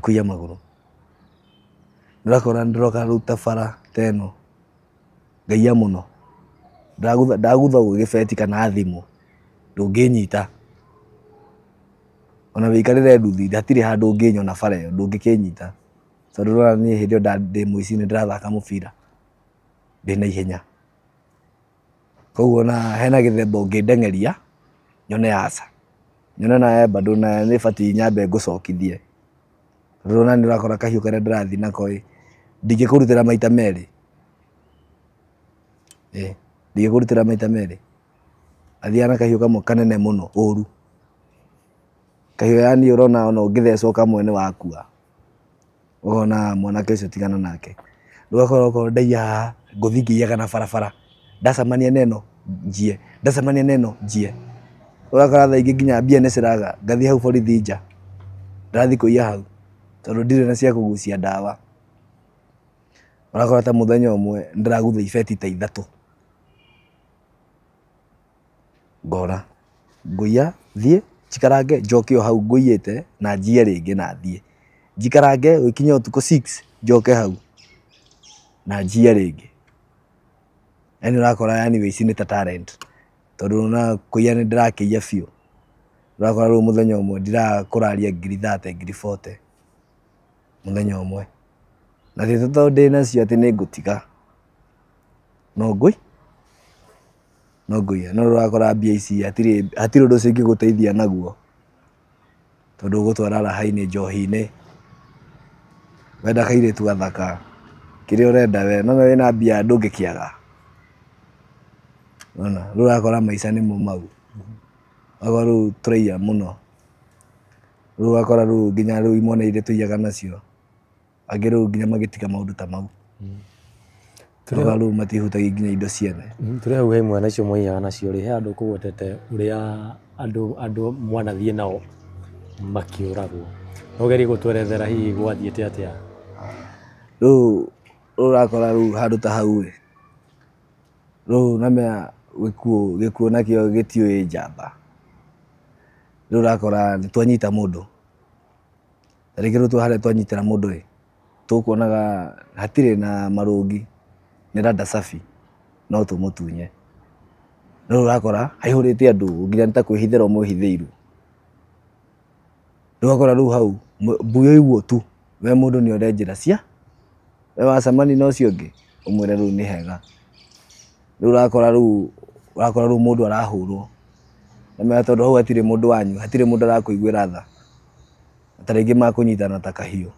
kũiya magũrũ ndĩrakora ndĩroka rĩu ta bara teno ngaiya mũno ndaguthagwo gĩbeti kana thimũ ndũngĩnyita ona wĩikarĩre nduthi hatirĩ handũ ũngĩnyona bara ĩyo ndũngĩkĩnyita tondũ rĩu niĩ hĩndĩ ĩyo ndĩ mũici nĩ ndĩrathaka mũbira ndĩna ihenya koguo na hena gĩthemba ũngĩndeng'eria nyone aca nyone nawe bado na nĩ batiĩ nyambe ngũcokithie rĩu nĩ ũrakora kahiũ karĩa ndĩrathiĩ nako ndingĩkũrutĩra maita merĩ athiaga na kahiũ kamwe kanene mũno ũru kahiũ yani ũrona ona ũngĩthecwo kamwe nĩ wakua ũkona mwanake ũcio tigana nake rĩu ndaiya ngũthiĩ ngĩiyaga na barabara ndacemania neno njie ũrakora thaa ingĩ nginya mbia nĩ ciraga ngathiĩ hau borithi nja ndĩrathiĩ kũiya hau tondũ ndirĩ na cia kũgucia ndawa ũrakora ta mũthenya ũmwe ndĩragutha ibeti ta 3 ngora ngũiya thiĩ njikarange njoke o hau ngũiyĩte na njie rĩngĩ na thiĩ, njikarange gũkinya ũtukũ 6 njoke hau na njie rĩngĩ. Yani ũrakora yani wĩici nĩ ta talent, tondũ na kũiya nĩ ndĩrakĩiya biũ. Ũrakora rĩu mũthenya ũmwe ndirakũraria ngiri 30 ngiri 40 mũthenya ũmwe, na ti tondũ ndĩnacio atĩ nĩ ngũtiga, no ngũiya. No ũrakora mbia ici hatirĩ ũndũ cingĩgũteithia naguo, tondũ ũgũtwara raha-inĩ, njohi-inĩ, wenda kairĩtu gathaka, kĩrĩa ũrenda we, no wĩna mbia ndũngĩkĩaga. Rĩu ũrakora maica nĩmo mau. Ũgakora rĩu tũraiya mũno. Rĩu ũgakora rĩu nginya rĩu imwana iria tũiyaga nacio, angĩ rĩu nginya magĩtiga maũndũ ta mau. Ũgakora rĩu matihutagia nginya indo ciene. Tũrĩ hau he imwana icio mwaiyaga nacio rĩ, he andũ ũkũgwetete ũrĩa andũ mwanathiĩ nao makĩũragwo. No ũgerie gũtwerethera hihi gwathiĩte atĩa? Rĩu ũrakora rĩu handũ ta hau rĩ, rĩu namenya gĩkuũ nakĩo gĩtiũĩ njamba. Rĩu ũrakora nĩ twanyita mũndũ, ta rĩngĩ rĩu harĩa twanyitĩra mũndũ rĩ, tũkuonaga hatirĩ na marũngi, nĩ randa safi, no tũmũtunye. Rĩu ũrakora haihũrĩte andũ nginya nĩ ta kwĩhithĩra mwĩhithĩirwo. Rĩu ũgakora rĩu hau mbuya iguo tu, we mũndũ nĩore njĩra cia, we wacemania na ũcio ũngĩ ũmwĩre rĩu nĩ hega. Rĩu ũrakora rĩu mũndũ arahũrwo, na tondũ hau hatirĩ mũndũ wanyu, hatirĩ mũndũ arakũiguĩra tha, ta rĩngĩ makũnyitana ta kahiũ.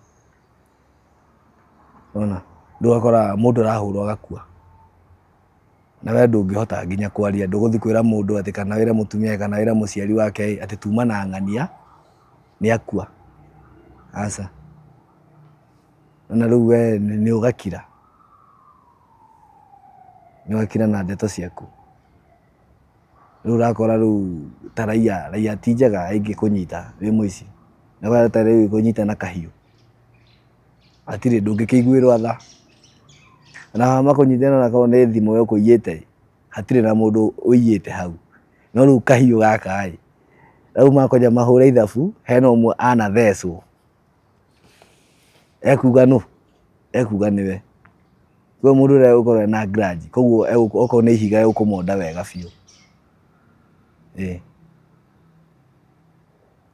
Rĩu ũgakora mũndũ arahũrwo agakua, na we ndũngĩhota nginya kwaria, ndũgũthiĩ kwĩra mũndũ atĩ kana wĩre mũtumia kana wĩre mũciari wake atĩ tuma na ng'ania nĩakua, aca. Na rĩu we nĩ ũgakira na ndeto ciaku. Rĩu ũrakora rĩu ta raiya ti njega ingĩkũnyita wĩ mũici, na ta rĩu kũnyita na kahiũ, hatirĩ ndũngĩkĩiguĩrwo tha. Na makũnyitana na korwo nĩ thimũ ũkũiyĩte, hatirĩ na mũndũ ũiyĩte hau. No rĩu kahiũ gaka ĩ, rĩu makwanja mahũre ithabu, hena ũmwe anathecwo, ekuga nũ? Ekuga nĩwe. Kwĩ mũndũ ũrĩa ũgũkorwo ena grudge, koguo okorwo nĩ ihiga egũkũmonda wega biũ.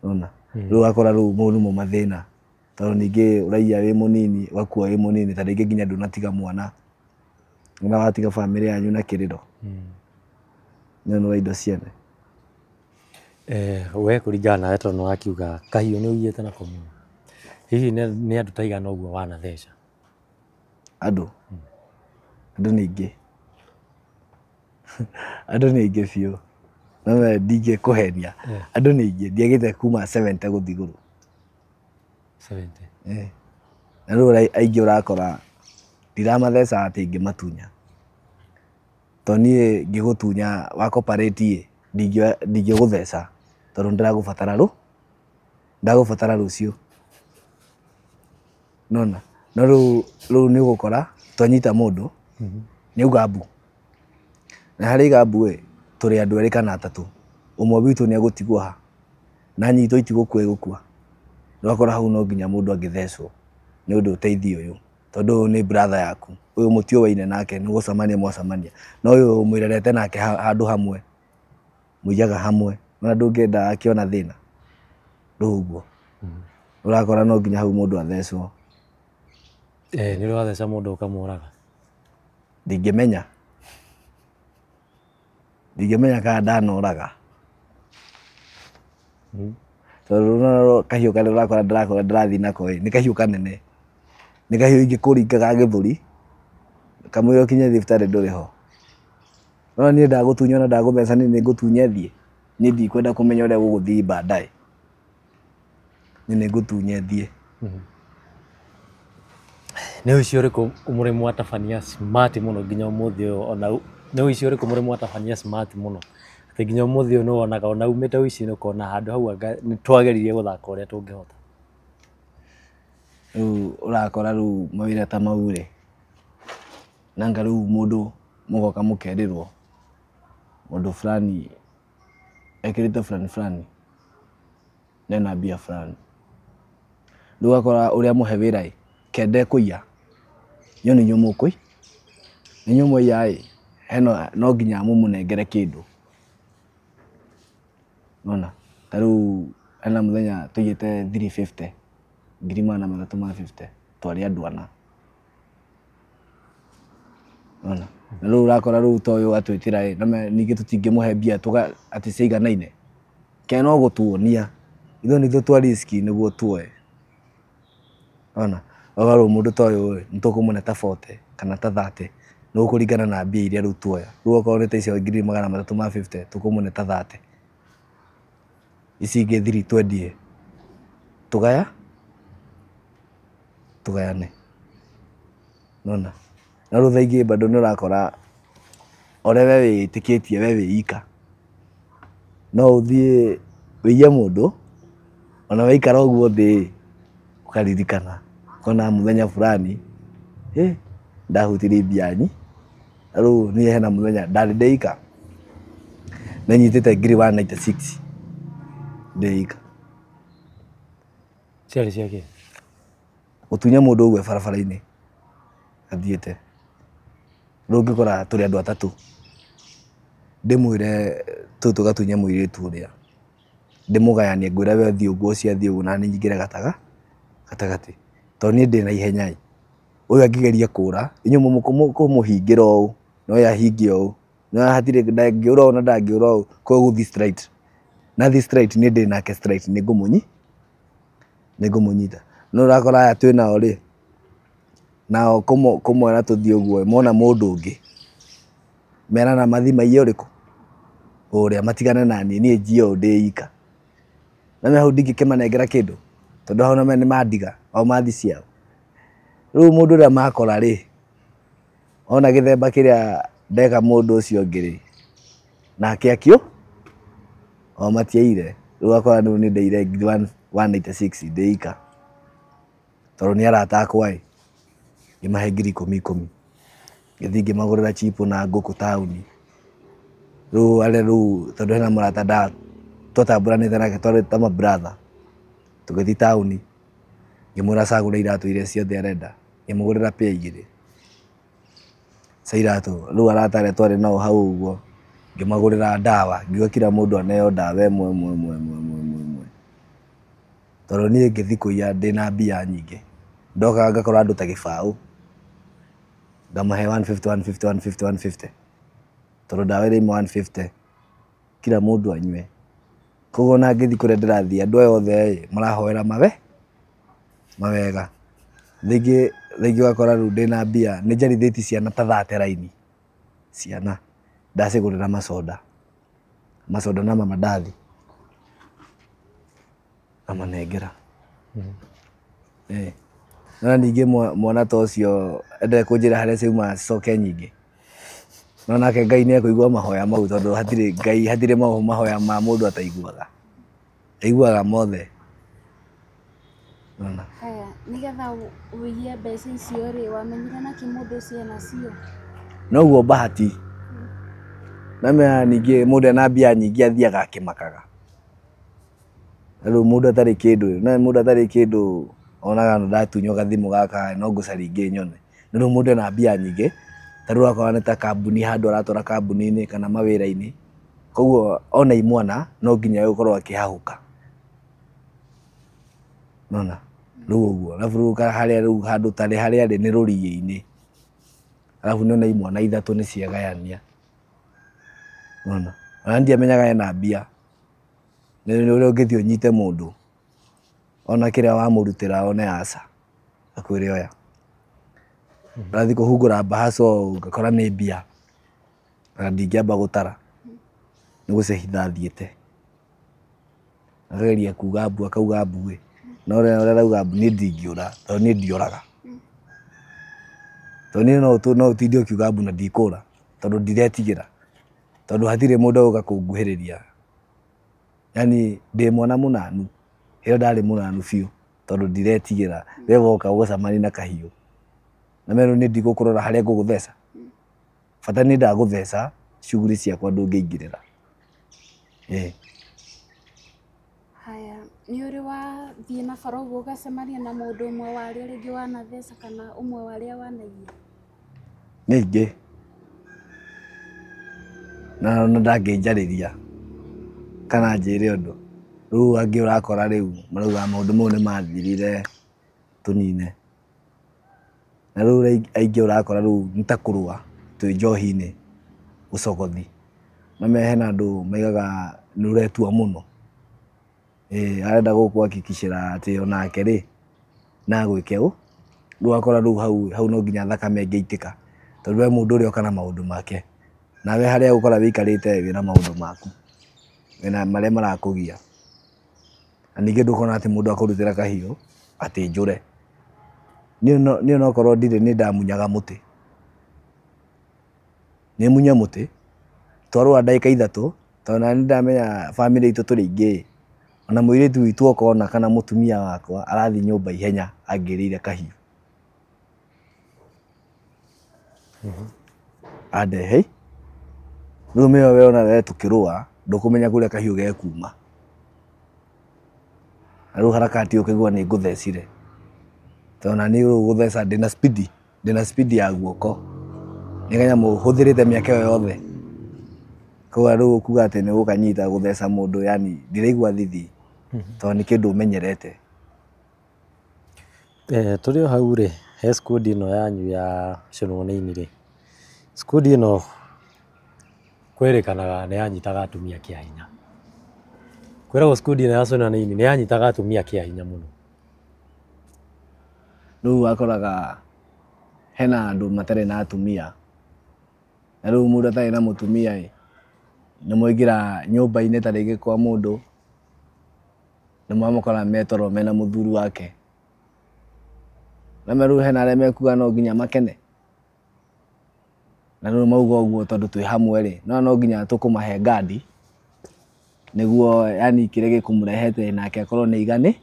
Nĩwona? Rĩu ũgakora rĩu mau nĩmo mathĩna, tondũ ningĩ ũraiya wĩ mũnini, ũgakua wĩ mũnini, ta rĩngĩ nginya ndũnatiga mwana, na watiga bamĩrĩ yanyu na kĩrĩro. Nĩ ũndũ wa indo ciene. We kũringana nawe tondũ nĩwakiuga kahiũ nĩ ũiyĩte nako mũno, hihi nĩ andũ ta aigana ũguo wanatheca? Andũ nĩ aingĩ. Andũ nĩ aingĩ biũ. No ndingĩkũhenia. Andũ nĩ aingĩ, ndiagĩte kuma 70 gũthiĩ igũrũ. 70? Na rĩu aingĩ ũrakora ndiramatheca atĩ ingĩmatunya. Tondũ niĩ ngĩgũtunya wa cooperate ndingĩgũtheca, tondũ ndagũbatara rũciũ. Nĩwona? No rĩu nĩ ũgũkora twanyita mũndũ nĩauga mbu, na harĩ aiga mbu tũrĩ andũ 2 kana 3, ũmwe witũ nĩegũtigwo ha, na nyitwo itigũkua egũkua. Ũgakora hau no nginya mũndũ angĩthecwo nĩ ũndũ ũteithio ũyũ, tondũ ũyũ nĩ brother yaku, ũyũ mũtiũwaine nake, nĩ gũcemania mwacemania, no ũyũ mwĩrerete nake handũ hamwe, mũiyaga hamwe, na ndũngĩenda akĩona thĩna. Rĩu ũguo ũrakora no nginya hau mũndũ athecwo. Nĩ watheca mũndũ ũkamũraga? Ndingĩmenya kana ndanoraga. Tondũ kahiũ karĩa ũrakora ndĩrathiĩ nako nĩ kahiũ kanene, nĩ kahiũ ingĩkũringaga gĩthũri, kamũira ũkinye thibitarĩ ndũrĩ ho. No niĩ ndagũtunya na ndagũtheca nĩ ngũtunye thiĩ, niĩ ndikwenda kũmenya ũrĩa gũgũthiĩ baadaye, niĩ nĩ ngũtunye thiĩ. Nĩ ũici ũrĩkũ mũrĩ mwatabania smart mũno nginya ũmũthĩ ũyũ, ona nĩ ũici ũrĩkũ mũrĩ mwatabania smart mũno atĩ nginya ũmũthĩ ũyũ nĩwonaga ona umĩte ũici-inĩ ũkona handũ hau nĩ twageririe gũthaka ũrĩa tũngĩhota? Rĩu ũrakora rĩu mawĩra ta mau rĩ, nanga rĩu mũndũ mũgoka mũkerĩrwo mũndũ fulani ekĩrĩte fulani, nena mbia fulani rĩu akora ũrĩa mũhe wĩra kende kũiya nyo nĩ nyũmũkũi nĩ nyũmũiya no nginya mũmũnengere kĩndũ nona tarĩu ena mũthenya tũigĩte 350 350 twarĩ andũ ana nona na rĩu ũrakora rĩu toyũ atwĩtĩra ningĩ tũtingĩmũhe mbia atĩ ciiganaine ke no gũtuonia ithuĩ nithuĩ twa risk nĩguo tuoe nona rĩu mũndũ toyũ nĩtũkũmũne ta 40 kana ta 30 nĩgũkũringana na mbia iria rĩu tuoya rĩu okorwo nĩ ta icio 350 tũkũmũne ta 30 ici ingĩ 320 tũgayane nona na rĩu thaa ingĩ bado nĩũrakora ũrĩa we wĩtĩkĩtie we wĩika no ũthiĩ wĩiye mũndũ ona waikara ũguo thĩ ũkaririkana kona mũthenya fulani ndahutirie mbia na rĩu niĩ hena mũthenya ndarĩ ndĩika na nyitĩte 196 ndĩika ciarĩ ciake gũtunya mũndũ ũguo barabara-inĩ athiĩte rĩu ngĩkora tũrĩ andũ atatũ ndĩmwĩre tũgatunya mũirĩtu ũrĩa ndĩmũgayanie ngwĩra we thiĩ ũguo ũcio athiĩ ũguo na niĩ nyingĩre gatagatĩ tondũ niĩ ndĩ na ihenya ũyũ angĩgeria kũũra inyuĩ mũkũmũhingĩra ũũ no yahingia ũũ no hatirĩ ndangĩũra ũũ na ndangĩũra ũũ koguo gũthiĩ straight na thiĩ straight niĩ ndĩ nake straight nĩngũmũnyita no ũrakora aya twĩ nao nao kũmwĩra tũthiĩ ũguo mona mũndũ ũngĩ merana mathi maiye ũrĩkũ ũrĩa matigane na niĩ njiye ũũ ndĩika na hau ndingĩkĩmanengera kĩndũ tondũ hau name nĩmandiga o mathi ciao rĩu mũndũ ũrĩa makora ona gĩthemba kĩrĩa ndeka mũndũ ũcio ũngĩ nake akĩo o matiaire rĩu akora nĩ ndĩire 196 ndĩika tondũ nĩ arata akwa ngĩmahe 10,000 gĩthiĩ ngĩmagũrĩra chipo na ngũkũ taũni rĩu tondũ hena mũrata twatambũranĩte nake twarĩ ta mabrother tũgĩthiĩ taũni ngĩmwĩra acagũre iratũ iria ciothe arenda ngĩmũgũrĩra pair 2 cia iratũ rĩu arata arĩa twarĩ nao hau ũguo ngĩmagũrĩra ndawa ngiuga kila mũndũ aneo ndawa ĩmwe tondũ niĩ ngĩthiĩ kũiya ndĩna mbia nyingĩ ndokaga ngakora andũ ta gĩbaũ ngamahe 150 tondũ ndawa ĩrĩ 150 kila mũndũ anyue koguo na ngĩthiĩ kũrĩa ndĩrathiĩ andũ aya othe marahoera mawega rĩngĩ ũgakora rĩu ndĩna mbia nĩ njarithĩtie ciana ta 30 raini ciana ndacigũrĩra macoda na mandathi amanengera na ningĩ mwana ta ũcio endaga kũnjĩra harĩa ciauma cicoke nyingĩ no nake Ngai nĩekũigua mahoya mau tondũ hatirĩ mahoya ma mũndũ ataiguaga aiguaga mothe haya nĩgetha ũiye mbeca icio wamenyire nakĩ mũndũ ũcio nacio noguo bahati na ningĩ mũndũ ena mbia nyingĩ athiaga akĩmakaga rĩu mũndũ atarĩ kĩndũ onaga ndatunywo gathimũ gaka no ngũcaria nyone rĩu mũndũ ena mbia nyingĩ tarĩu akorwo nĩ ta kambuni handũ aratwara kambuni-inĩ kana mawĩra-inĩ koguo ona imwana no nginya gũkorwo akĩhahũka nona rĩu ũguo arabu rĩu handũ tarĩ harĩa arĩ nĩ rũriĩ-inĩ arabu nĩona imwana 3 nĩ ciagayania nona ona ndiamenyaga ena mbia nĩ ũrĩa ũngĩthiĩ ũnyite mũndũ ona kĩrĩa wamũrutĩra one aca akwĩre oya rathiĩ kũhungũra mbahaco ngakora nĩ mbia na ndingĩamba gũtara nĩ gũcehitha thiĩte akageria kuga mbu akauga mbu no ũrĩa arauga mbu niĩ ndingĩũra tondũ niĩ ndioraga tondũ niĩ no ũtinde ũkiuga mbu na ndikũra tondũ ndiretigĩra tondũ hatirĩ mũndũ agũka kũnguhĩrĩria yani ndĩ mwana mũnanu ĩyo ndarĩ mũnanu biũ tondũ ndiretigĩra we woka ũgũcamania na kahiũ na merũ nĩ ndigũkũrora harĩa ngũgũtheca bata nĩ ndagũtheca shughuli ciakwa ndũngĩingĩrĩra haya nĩ ũrĩ wathiĩ na bara ũguo ũgacemania na mũndũ ũmwe warĩa rĩngĩ wanatheca kana ũmwe warĩa wanagia? Ningĩ na ndangĩnjarĩria kana njĩre ũndũ. Rĩu angĩ ũrakora rĩu marauga maũndũ mau nĩ mathirire tũnine. Na rĩu aingĩ ũrakora rĩu nĩ ta kũrũa twĩ njohi-inĩ ũcogothi. Na hena andũ maigaga nĩ ũretua mũno. Arenda gũkũhakikishĩra atĩ onake rĩ na gwĩke ũũ. Rĩu ũgakora rĩu hau no nginya thakame ĩngĩitĩka. Tondũ we mũndũ ũrĩa oka na maũndũ make. Nawe harĩa ũgũkora wĩikarĩte wĩna maũndũ maku. Wĩna marĩa marakũgia. Na ningĩ ndũkona atĩ mũndũ akũrutĩra kahiũ atĩ njũre. Niĩ no korwo ndirĩ nĩ ndamunyaga mũtĩ. Nĩ munye mũtĩ twarũa ndagĩka ithatũ tondũ na nĩ ndamenya family itũ tũrĩ aingĩ. Ona mũirĩtu witũ okona kana mũtumia wakwa arathiĩ nyũmba ihenya angĩrĩire kahiũ. Andehe rĩu mĩo we ona we tũkĩrũa ndũkũmenya kũrĩa kahiũ gekuma. Na rĩu harakati ũkaigua nĩ ngũthecire. Tondũ na niĩ rĩu gũtheca ndĩna speed ya guoko. Nĩ kanyamũ hũthĩrĩte mĩaka ĩyo yothe. Koguo rĩu kuga atĩ nĩ gũkanyita gũtheca mũndũ yani ndiraigua thithi. Tondũ nĩ kĩndũ ũmenyerete. Tũrĩ o hau rĩ, he skundi ĩno yanyu ya Shongoleini rĩ. Skundi ĩno kwĩrĩkanaga nĩ yanyitaga atumia kĩa hinya. Kwĩragwo skundi ĩno ya Shongoleini nĩ yanyitaga atumia kĩa hinya mũno. Rĩu wakoraga hena andũ matarĩ na atumia. Na rĩu mũndũ atarĩ na mũtumia nĩ mwaingĩra nyũmba-inĩ ta rĩngĩ kwa mũndũ. Nĩ mwamũkora me toro mena mũthuri wake. Na rĩu hena arĩa mekuga no nginya makene. Na rĩu mauga ũguo tondũ twĩ hamwe rĩ no nginya tũkũmahe ngadi. Nĩguo yani kĩrĩa gĩkũmũrehete nake akorwo nĩ igani.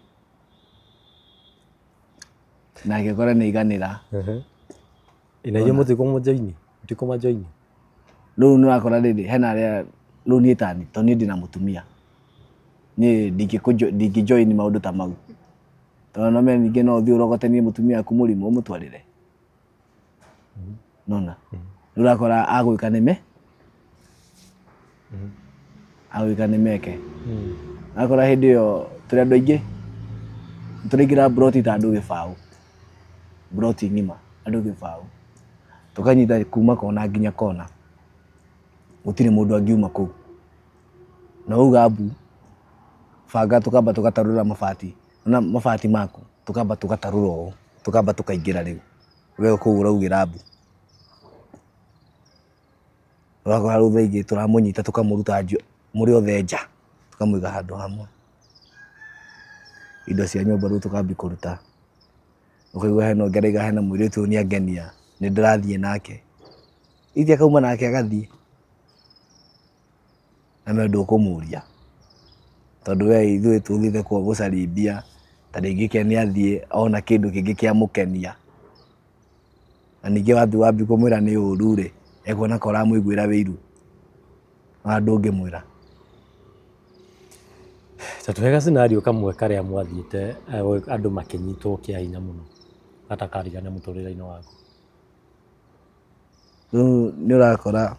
Nake akorwo nĩ iganĩra. Ina inyuĩ mũtikũmajoini. Rĩu nĩ ũrakora rĩrĩ hena arĩa rĩu niĩ tani tondũ niĩ ndĩna mũtumia. Niĩ ndingĩjoini maũndũ ta mau. Tondũ no menya ningĩ no ũthiĩ ũrogotanie mũtumia waku mũrimũ ũmũtwarĩre. Nona. Rĩu ũrakora agwĩka nĩ meke. Ũrakora hĩndĩ ĩyo tũrĩ andũ aingĩ tũraingĩra mburoti ta andũ gĩbaũ. Mburoti ng'ima andũ gĩbaũ. Tũkanyita kuma kona nginya kona. Gũtirĩ mũndũ angiuma kũu. Na wauga mbu banga tũkamba tũgatarũra mabati. Na mabati maku tũkamba tũgatarũra ũũ. Tũkamba tũkaingĩra rĩu. We kũu ũraugĩra mbu. Ũrakora rĩu thaa ingĩ tũramũnyita tũkamũruta mũrĩ othe nja. Tũkamũiga handũ hamwe. Indo cia nyũmba rĩu tũkambia kũruta. Ũkaigua hena ũngĩ arauga hena mũirĩtu ũyũ nĩ angenia. Nĩ ndĩrathiĩ nake. Ithe akauma nake agathiĩ. Na we ndũkũmũria. Tondũ we ithuĩ tũthiĩte gũcaria mbia. Ta rĩngĩ ke nĩ athiĩ ona kĩndũ kĩngĩ kĩamũkenia. Na ningĩ wambi kũmwĩra nĩ ũru rĩ. Ekuona ka ũramũiguĩra wĩiru. Na ndũngĩmwĩra. Ta twega scenario kamwe karĩa mwathiĩte andũ makĩnyitwo kĩa hinya mũno. Gatakarigana mũtũrĩre-inĩ waku. Rĩu nĩ ũrakora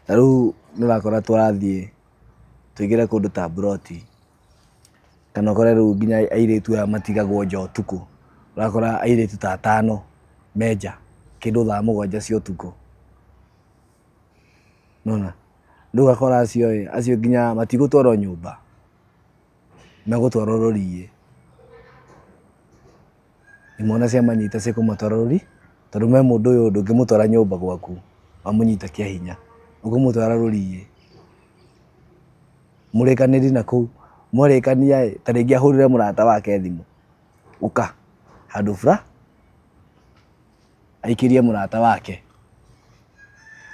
ta rĩu nĩ ũrakora tũrathiĩ tũingĩre kũndũ ta mburoti. Kana ũkore rĩu nginya airĩtu aya matigagwo nja ũtukũ. Ũrakora airĩtu ta 5 menja kĩndũ thaa 7 cia ũtukũ. Nona. Rĩu ũgakora acio nginya matigũtwarwo nyũmba. Megũtwarwo rũriĩ. Imona cia manyita cikũmatwara rũri. Tondũ me mũndũ ũyũ ndũngĩmũtwara nyũmba gwaku. Wamũnyita kĩa hinya. Ũkũmũtwara rũriĩ. Mũrĩkanĩri na kũu. Mwarĩkania ta rĩngĩ ahũrĩre mũrata wake thimũ. Ũka handũ bura. Aikĩrie mũrata wake.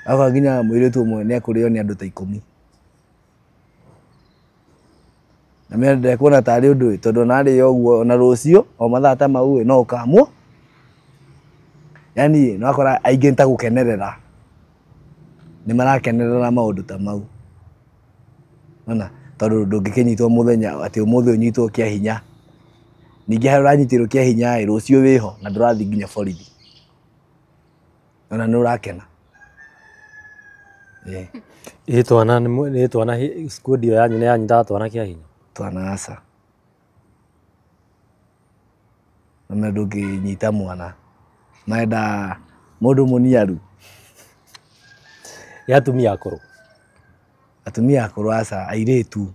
Agora nginya mũirĩtu ũmwe nĩ ekũrĩo nĩ andũ ta 10. Na mimi ndekuona tarĩ ũndũ tondũ narĩ ũguo na rũciũ o mathaa ta mau no ũkamwo. Yani no akora aingĩ ta gũkenerera. Nĩ marakenerera maũndũ ta mau. Ona tondu ndungikinyitwo muthenya ati umuthi unyitwo kia hinya ningi hari uranyitirwo kia hinya rucio wiho na ndurathi nginya borithi ona ni urakena twana squad yo yanyu ni yanyita twana kia hinya twana aca na ndunginyita mwana maenda mundu muniaru ya atumia akuru aca airitu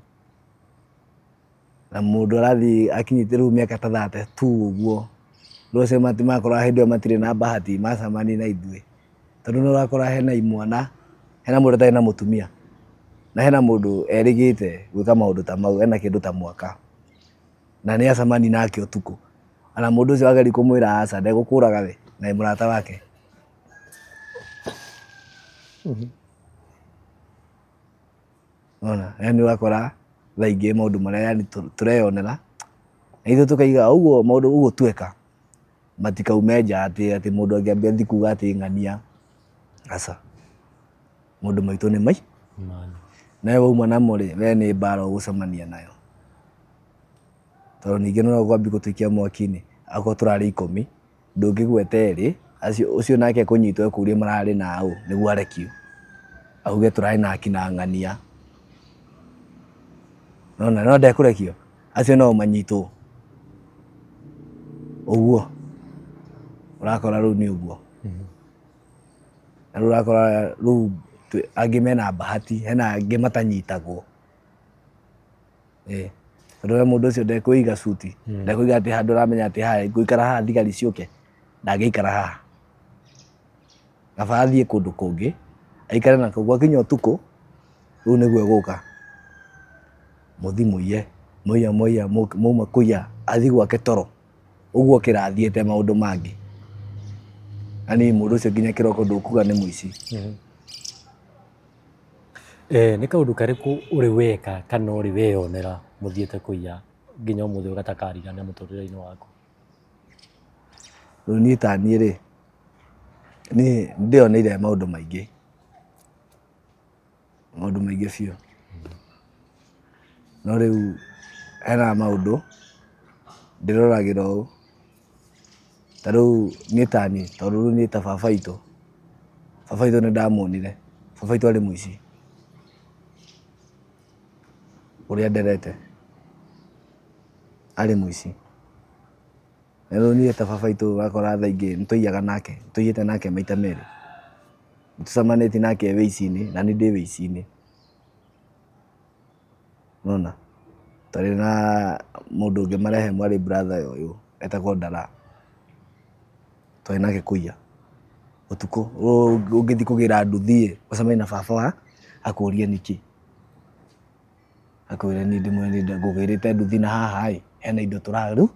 na mundu arathi akinyite riu miaka ta 30 tu uguo ndoce matimakora hindi yo matire na bahati macamani na ithue tondu no urakora hena imwana hena mundu tari na mutumia na hena mundu erigite gwika maundu ta mau ena kindu ta mwaka na ni acamani nake utuku ana mundu ucio ageri kumwira aca ndegukuraga we na murata wake ona yani wakora thaingi maundu maria yani tureyonera na ithu tukaiga uguo maundu uguo tweka matikaume nja ati mundu angiambia thi kuga ati ng'ania aca maundu maitu ni nawe wauma namo ri we ni mbara ugucemania nayo tondu ningi no gwambi gutuikia mwaki-ini akorwo turari 10 ndungigweta eri ucio nake kunyitwo ekurie marari nau niguo arekio auge turari naki na ng'ania no ndekurekio acio no manyitwo uguo urakora riu ni uguo na riu urakora riu angi mena bahati hena angi matanyitagwo tondu we mundu ucio ndekuiga suti ndekuiga ati handu uramenya ati haya nguikara haha thigari ciuke ndangĩikara haha kaba athie kundu kungi aikare na koguo akinya utuku riu niguo eguka muthi muiye moya mauma kuiya athi gwake toro uguo kirathiete maundu mangi ani mundu ucio nginya kiroko ndukuga ni muici ni kaundu kariku uri weka kana uri weyonera muthiete kuiya nginya umuthi ugatakarigana muturire-ini waku riu ni tani ri ni ndioneire maundu maingi biu no riu hena maundu ndiroragira uu ta riu ni tani tondu riu ni ta baba itu ni ndamuonire baba itu ari muici uria nderete ari muici na riu ni ta baba itu wakora thaingi nituiyaga nake nituiyite nake maita meri nitucemanĩtie nake wĩici-inĩ na ni ndi wĩici-inĩ nona tari na mundu ungi marehe mwari brother uyu etagwo Ndara twari nake kuiya utuku ungithi kugira nduthi ucemanie na baba wa akurie niki akwire ni ndimwe ngugirite nduthi na haha hena indo turaru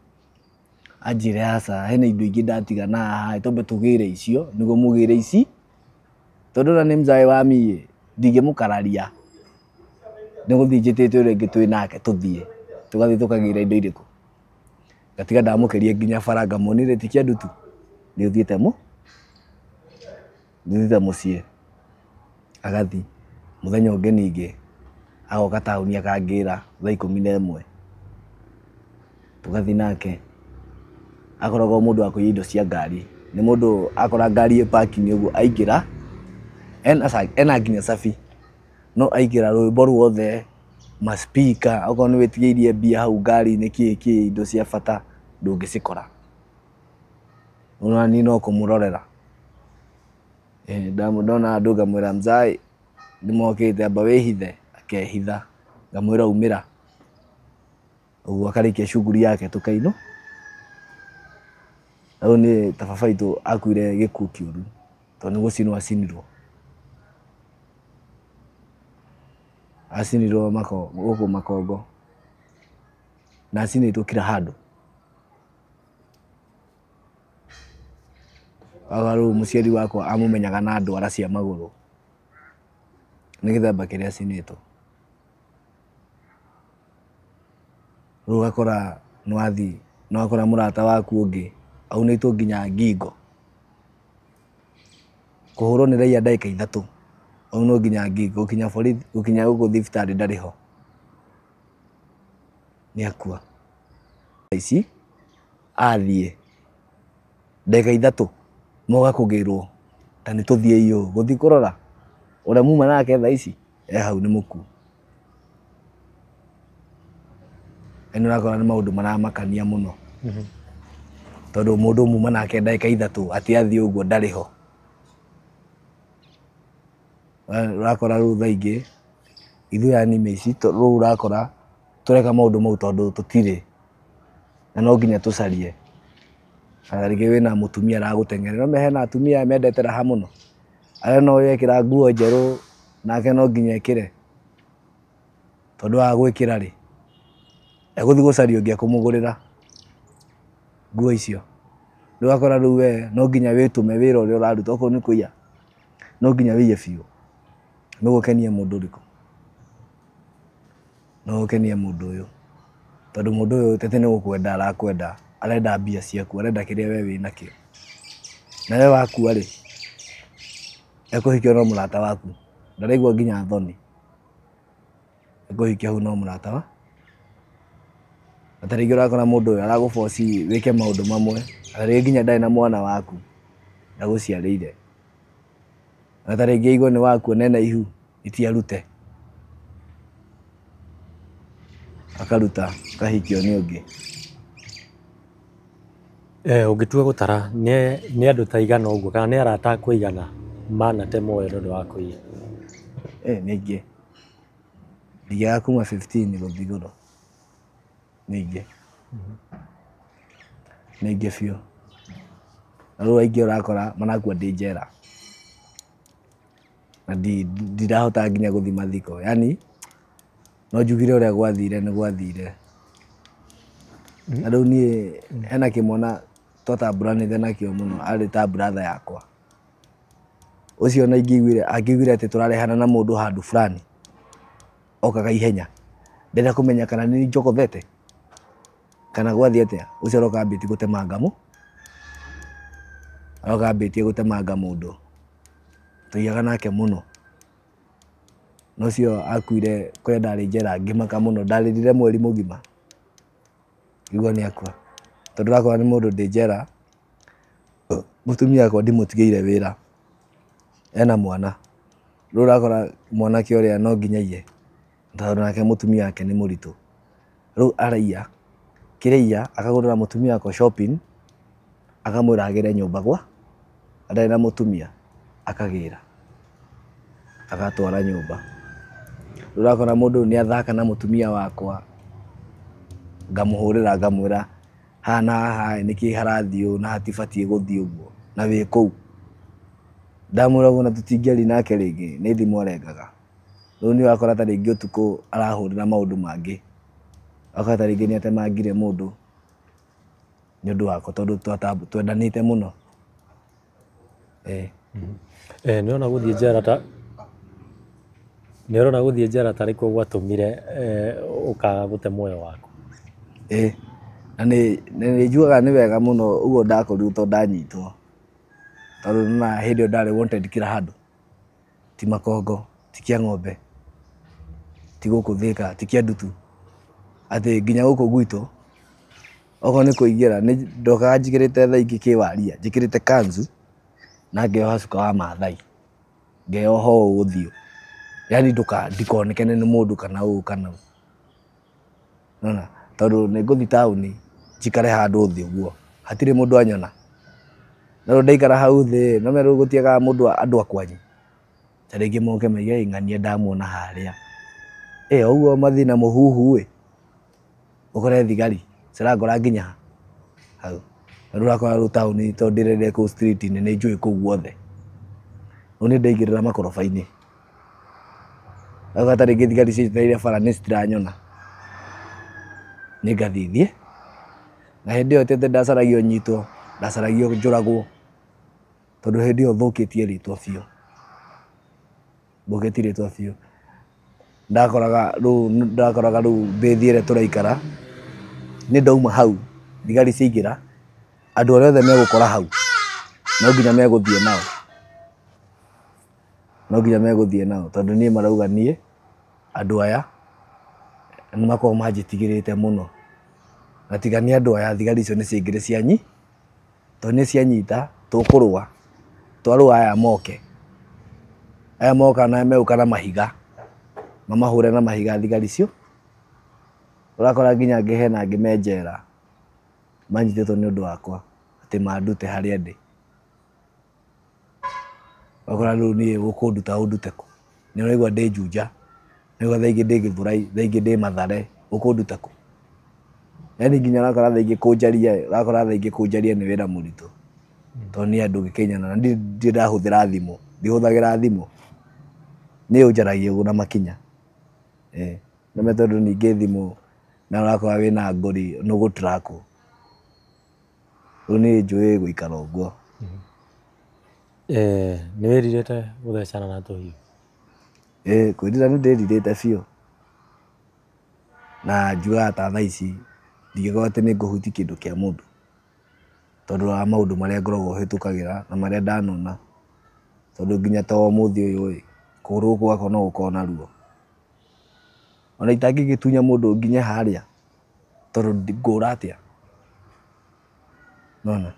anjire aca hena indo ingi ndatigana haha tombe tugire icio niguo mugire ici tondu na ni mzai wa mie ndingimukararia niguthi njitite uria ingi twi nake tuthie tugathi tukagira indo iriku gatiga ndamukeria nginya baranga monire tikia ndutu ni uthiete mucii agathi muthenya ungi ningi agoka tauni akangira thaa 11 tugathi nake akoragwo mundu wa kuiya indo cia ngari ni mundu akora ngari parking uguo aingira ena nginya cabi no aingira rwimbo ruothe maspika okorwo ni witigeirie mbia hau ngari-inĩ ki indo cia bata ndungicikora ni no kumurorera ndona andu ngamwira mzai nimokite amba wihithe akehitha ngamwira umira uguo akarikia shughuli yake tukaino au ni ta baba itu akuire gikuũ kiuru tondu gucinwo acinirwo guku Makongo na acinitwo kila handu agaru muciari wakwa amumenyaga na ndwara cia maguru ni githemba kiria acinitwo riu gakora nwathi no akora murata waku ungi aunitwo nginya ngingo kuhurwo ni raia ndagika 3 au no nginya ngingo ukinya borithi ukinya guku thibitari ndariho nĩ akua. Ici athiĩ ndagĩka ithatũ moga kũgĩrwo ta nĩ tũthiĩ iyo gũthiĩ kũrora ũrĩa muma nake thaa ici hau nĩ mũkuũ. Nĩ ũrakora nĩ maũndũ maramakania mũno tondũ mũndũ muma nake ndagĩka ithatũ atĩ athiĩ ũguo ndarĩ ho. Ũrakora rĩu thaa ingĩ ithuĩ anime ici rĩu ũrakora tũreka maũndũ mau tondũ tũtirĩ na no nginya tũcarie. Rĩngĩ wĩna mũtumia aragũteng'erera, no hena atumia mendete raha mũno, arĩa no wekĩra nguo njerũ nake no nginya ekĩre tondũ wa gwĩkĩra rĩ egũthiĩ gũcaria ũngĩ ekũmũgũrĩra nguo icio. Rĩu ũgakora rĩu we no nginya wĩtũme wĩra ũrĩa ũraruta, okorwo nĩ kũiya no nginya wĩiye biũ. Nĩ gũkenia mũndũ ũrĩkũ? No gũkenia mũndũ ũyũ tondũ mũndũ ũyũ tete nĩ gũkwenda arakwenda, arenda mbia ciaku, arenda kĩrĩa we wĩnakĩo. Na we wakua rĩ ekũhikia no mũrata waku, ndaraigua nginya thoni, ekũhikia hau no mũrata wa. Na ta rĩngĩ ũrakora mũndũ ũyũ aragũ force wĩke maũndũ mamwe, na rĩngĩ nginya ndarĩ na mwana waku ndagũciarĩire, na ta rĩngĩ aigua nĩ wakua na ena ihu itiarute, akaruta akahikio nĩ ũngĩ. Ũngĩtua gũtara nĩ andũ ta igana ũguo kana nĩ arata kũigana manate muoyo nĩ ũndũ wa kũiya? Nĩ aingĩ, ndingĩaga kuma 15 gũthiĩ igũrũ, nĩ aingĩ, nĩ aingĩ biũ. Na rĩu aingĩ ũrakora marakua ndĩ njera na ndirahota nginya gũthiĩ mathiko, yani no njugire ũrĩa gwathire nĩ gwathire. Na rĩu niĩ hena kĩmwana twatamburanĩte nakĩo mũno, arĩ ta brother yakwa. Ũcio ona angĩiguire atĩ tũrarehana na mũndũ handũ fulani okaga ihenya, ndenda kũmenya kana nĩ njokothete kana gwathiĩ atĩa. Ũcio aroka ambĩtie gũtemanga mũndũ, tũiyaga nake mũno. Na ũcio akuire kũrĩa ndarĩ njera ngĩmaka mũno, ndarĩrire mweri mũgima ngĩigua nĩ akua. Tondũ ũrakora nĩ mũndũ ndĩ njera, mũtumia wakwa ndimũtigĩire wĩra, ena mwana. Rĩu ũrakora mwanake ũrĩa no nginya iye tondũ nake mũtumia wake nĩ mũritũ. Rĩu araiya, kĩrĩiya akagũrĩra mũtumia wakwa shopping, akamwĩra agĩre nyũmba gwa ndarĩ na mũtumia, akagĩra agatwara nyũmba. Rĩu ũrakora mũndũ nĩ athaka na mũtumia wakwa, ngamũhũrĩra ngamwĩra haha na haha nĩkĩ harathiĩ ũũ na hatibatiĩ gũthiĩ ũguo na wĩ kũu. Ndamwĩra ũguo na tũtingĩaria nake rĩngĩ nĩ thimũ arengaga. Rĩu nĩ ũrakora ta rĩngĩ ũtukũ arahũrĩra maũndũ mangĩ, ũgakora ta rĩngĩ nĩ atemangire mũndũ nĩ ũndũ wakwa tondũ twendanĩte mũno. Nĩũrona gũthiĩ njera tarĩ kuo gwatũmire ũkaga gũte muoyo waku? Na nĩ njugaga nĩ wega mũno ũguo ndakorirwo tondũ ndanyitwo, tondũ nĩwona hĩndĩ ĩyo ndarĩ wanted kila handũ, ti Makongo, ti Kĩang'ombe, ti gũkũ Thĩka, ti Kĩandutu, atĩ nginya gũkũ gwitũ okorwo nĩ kũingĩra ndokaga njigĩrĩte thaa ingĩ kĩwaria, njĩkĩrĩte kanzu na ngeoha cuka wa Maathai, ngeoha ũũ ũthiũ, yani ndikonekane nĩ mũndũ kana ũũ kana ũũ. Nĩwona tondũ nĩ ngũthiĩ taũni njikare handũ thĩ ũguo hatirĩ mũndũ anyona. Na rĩu ndaikara hau thĩ no rĩu gũtiagaga mũndũ andũ a kwanyu ta rĩngĩ moke maige ng'ania ndamuona harĩa. Ũguo mathiĩ na mũhuhu ũkore thigari cirangora nginya hau. Na rĩu ũrakora rĩu taũni tondũ ndĩrerire kũu street -inĩ nĩ njũĩ kũu guothe. Rĩu nĩ ndaingĩrĩra makoroba-inĩ, ũgakora ta rĩngĩ thigari cietereire bara nĩ citiranyona, nĩ ngathiĩ na hĩndĩ ĩyo tete ndacaragio nyitwo, ndacaragio njũragwo tondũ hĩndĩ ĩyo thũkĩtie rĩtwa biũ. Ndakoraga rĩu base ĩrĩa tũraikara nĩ ndauma hau thigari ciaingĩra, andũ arĩa othe megũkora hau no nginya megũthiĩ nao, tondũ niĩ marauga niĩ andũ aya nĩ makoragwo manjĩtigĩrĩte mũno, na tiga nĩ andũ aya thigari icio nĩ ciaingĩrĩ cianyi, tondũ nĩ cianyita tũkũrũa, twarũa aya moke, aya moka na megũka na mahiga, mamahũre na mahiga thigari icio, ũrakora nginya angĩ hena angĩ me njera manyitĩtwo nĩ ũndũ wakwa atĩ mandute harĩa ndĩ, ũrakora rĩu niĩ gũkũnduta ũndute kũ? Nĩ ũraigua ndĩ Juja, nĩguo thaa ingĩ ndĩ Gĩthũrai, thaa ingĩ ndĩ Mathare, ũkũnduta kũ? Yani nginya ũrakora thaa ingĩ kũnjaria, ũrakora thaa ingĩ kũnjaria nĩ wĩra mũritũ, tondũ nĩ andũ ngĩkinyana na ndirĩ ndahũthĩra thimũ, ndihũthagĩra thimũ, nĩ ũnjaragia ũguo na makinya, nĩme tondũ ningĩ thimũ na ũrakora wĩna ngori nĩ ũgũ track. Rĩu niĩ njũĩ gũikara ũguo. Nĩ wĩrirĩte gũthecana na tũhiũ? Kwĩrira nĩ ndĩrirĩte biũ, na njugaga ta thaa ici ndingĩkorwo atĩ nĩ ngũhutia kĩndũ kĩa mũndũ, tondũ wa maũndũ marĩa ngoragwo hĩtũkagĩra na marĩa ndanona, tondũ nginya ta ũmũthĩ ũyũ kũgũrũ gũkũ gwakwa no gũkorwo na ruo, ona itangĩgĩtunya mũndũ nginye harĩa, tondũ ngũra atĩa, nona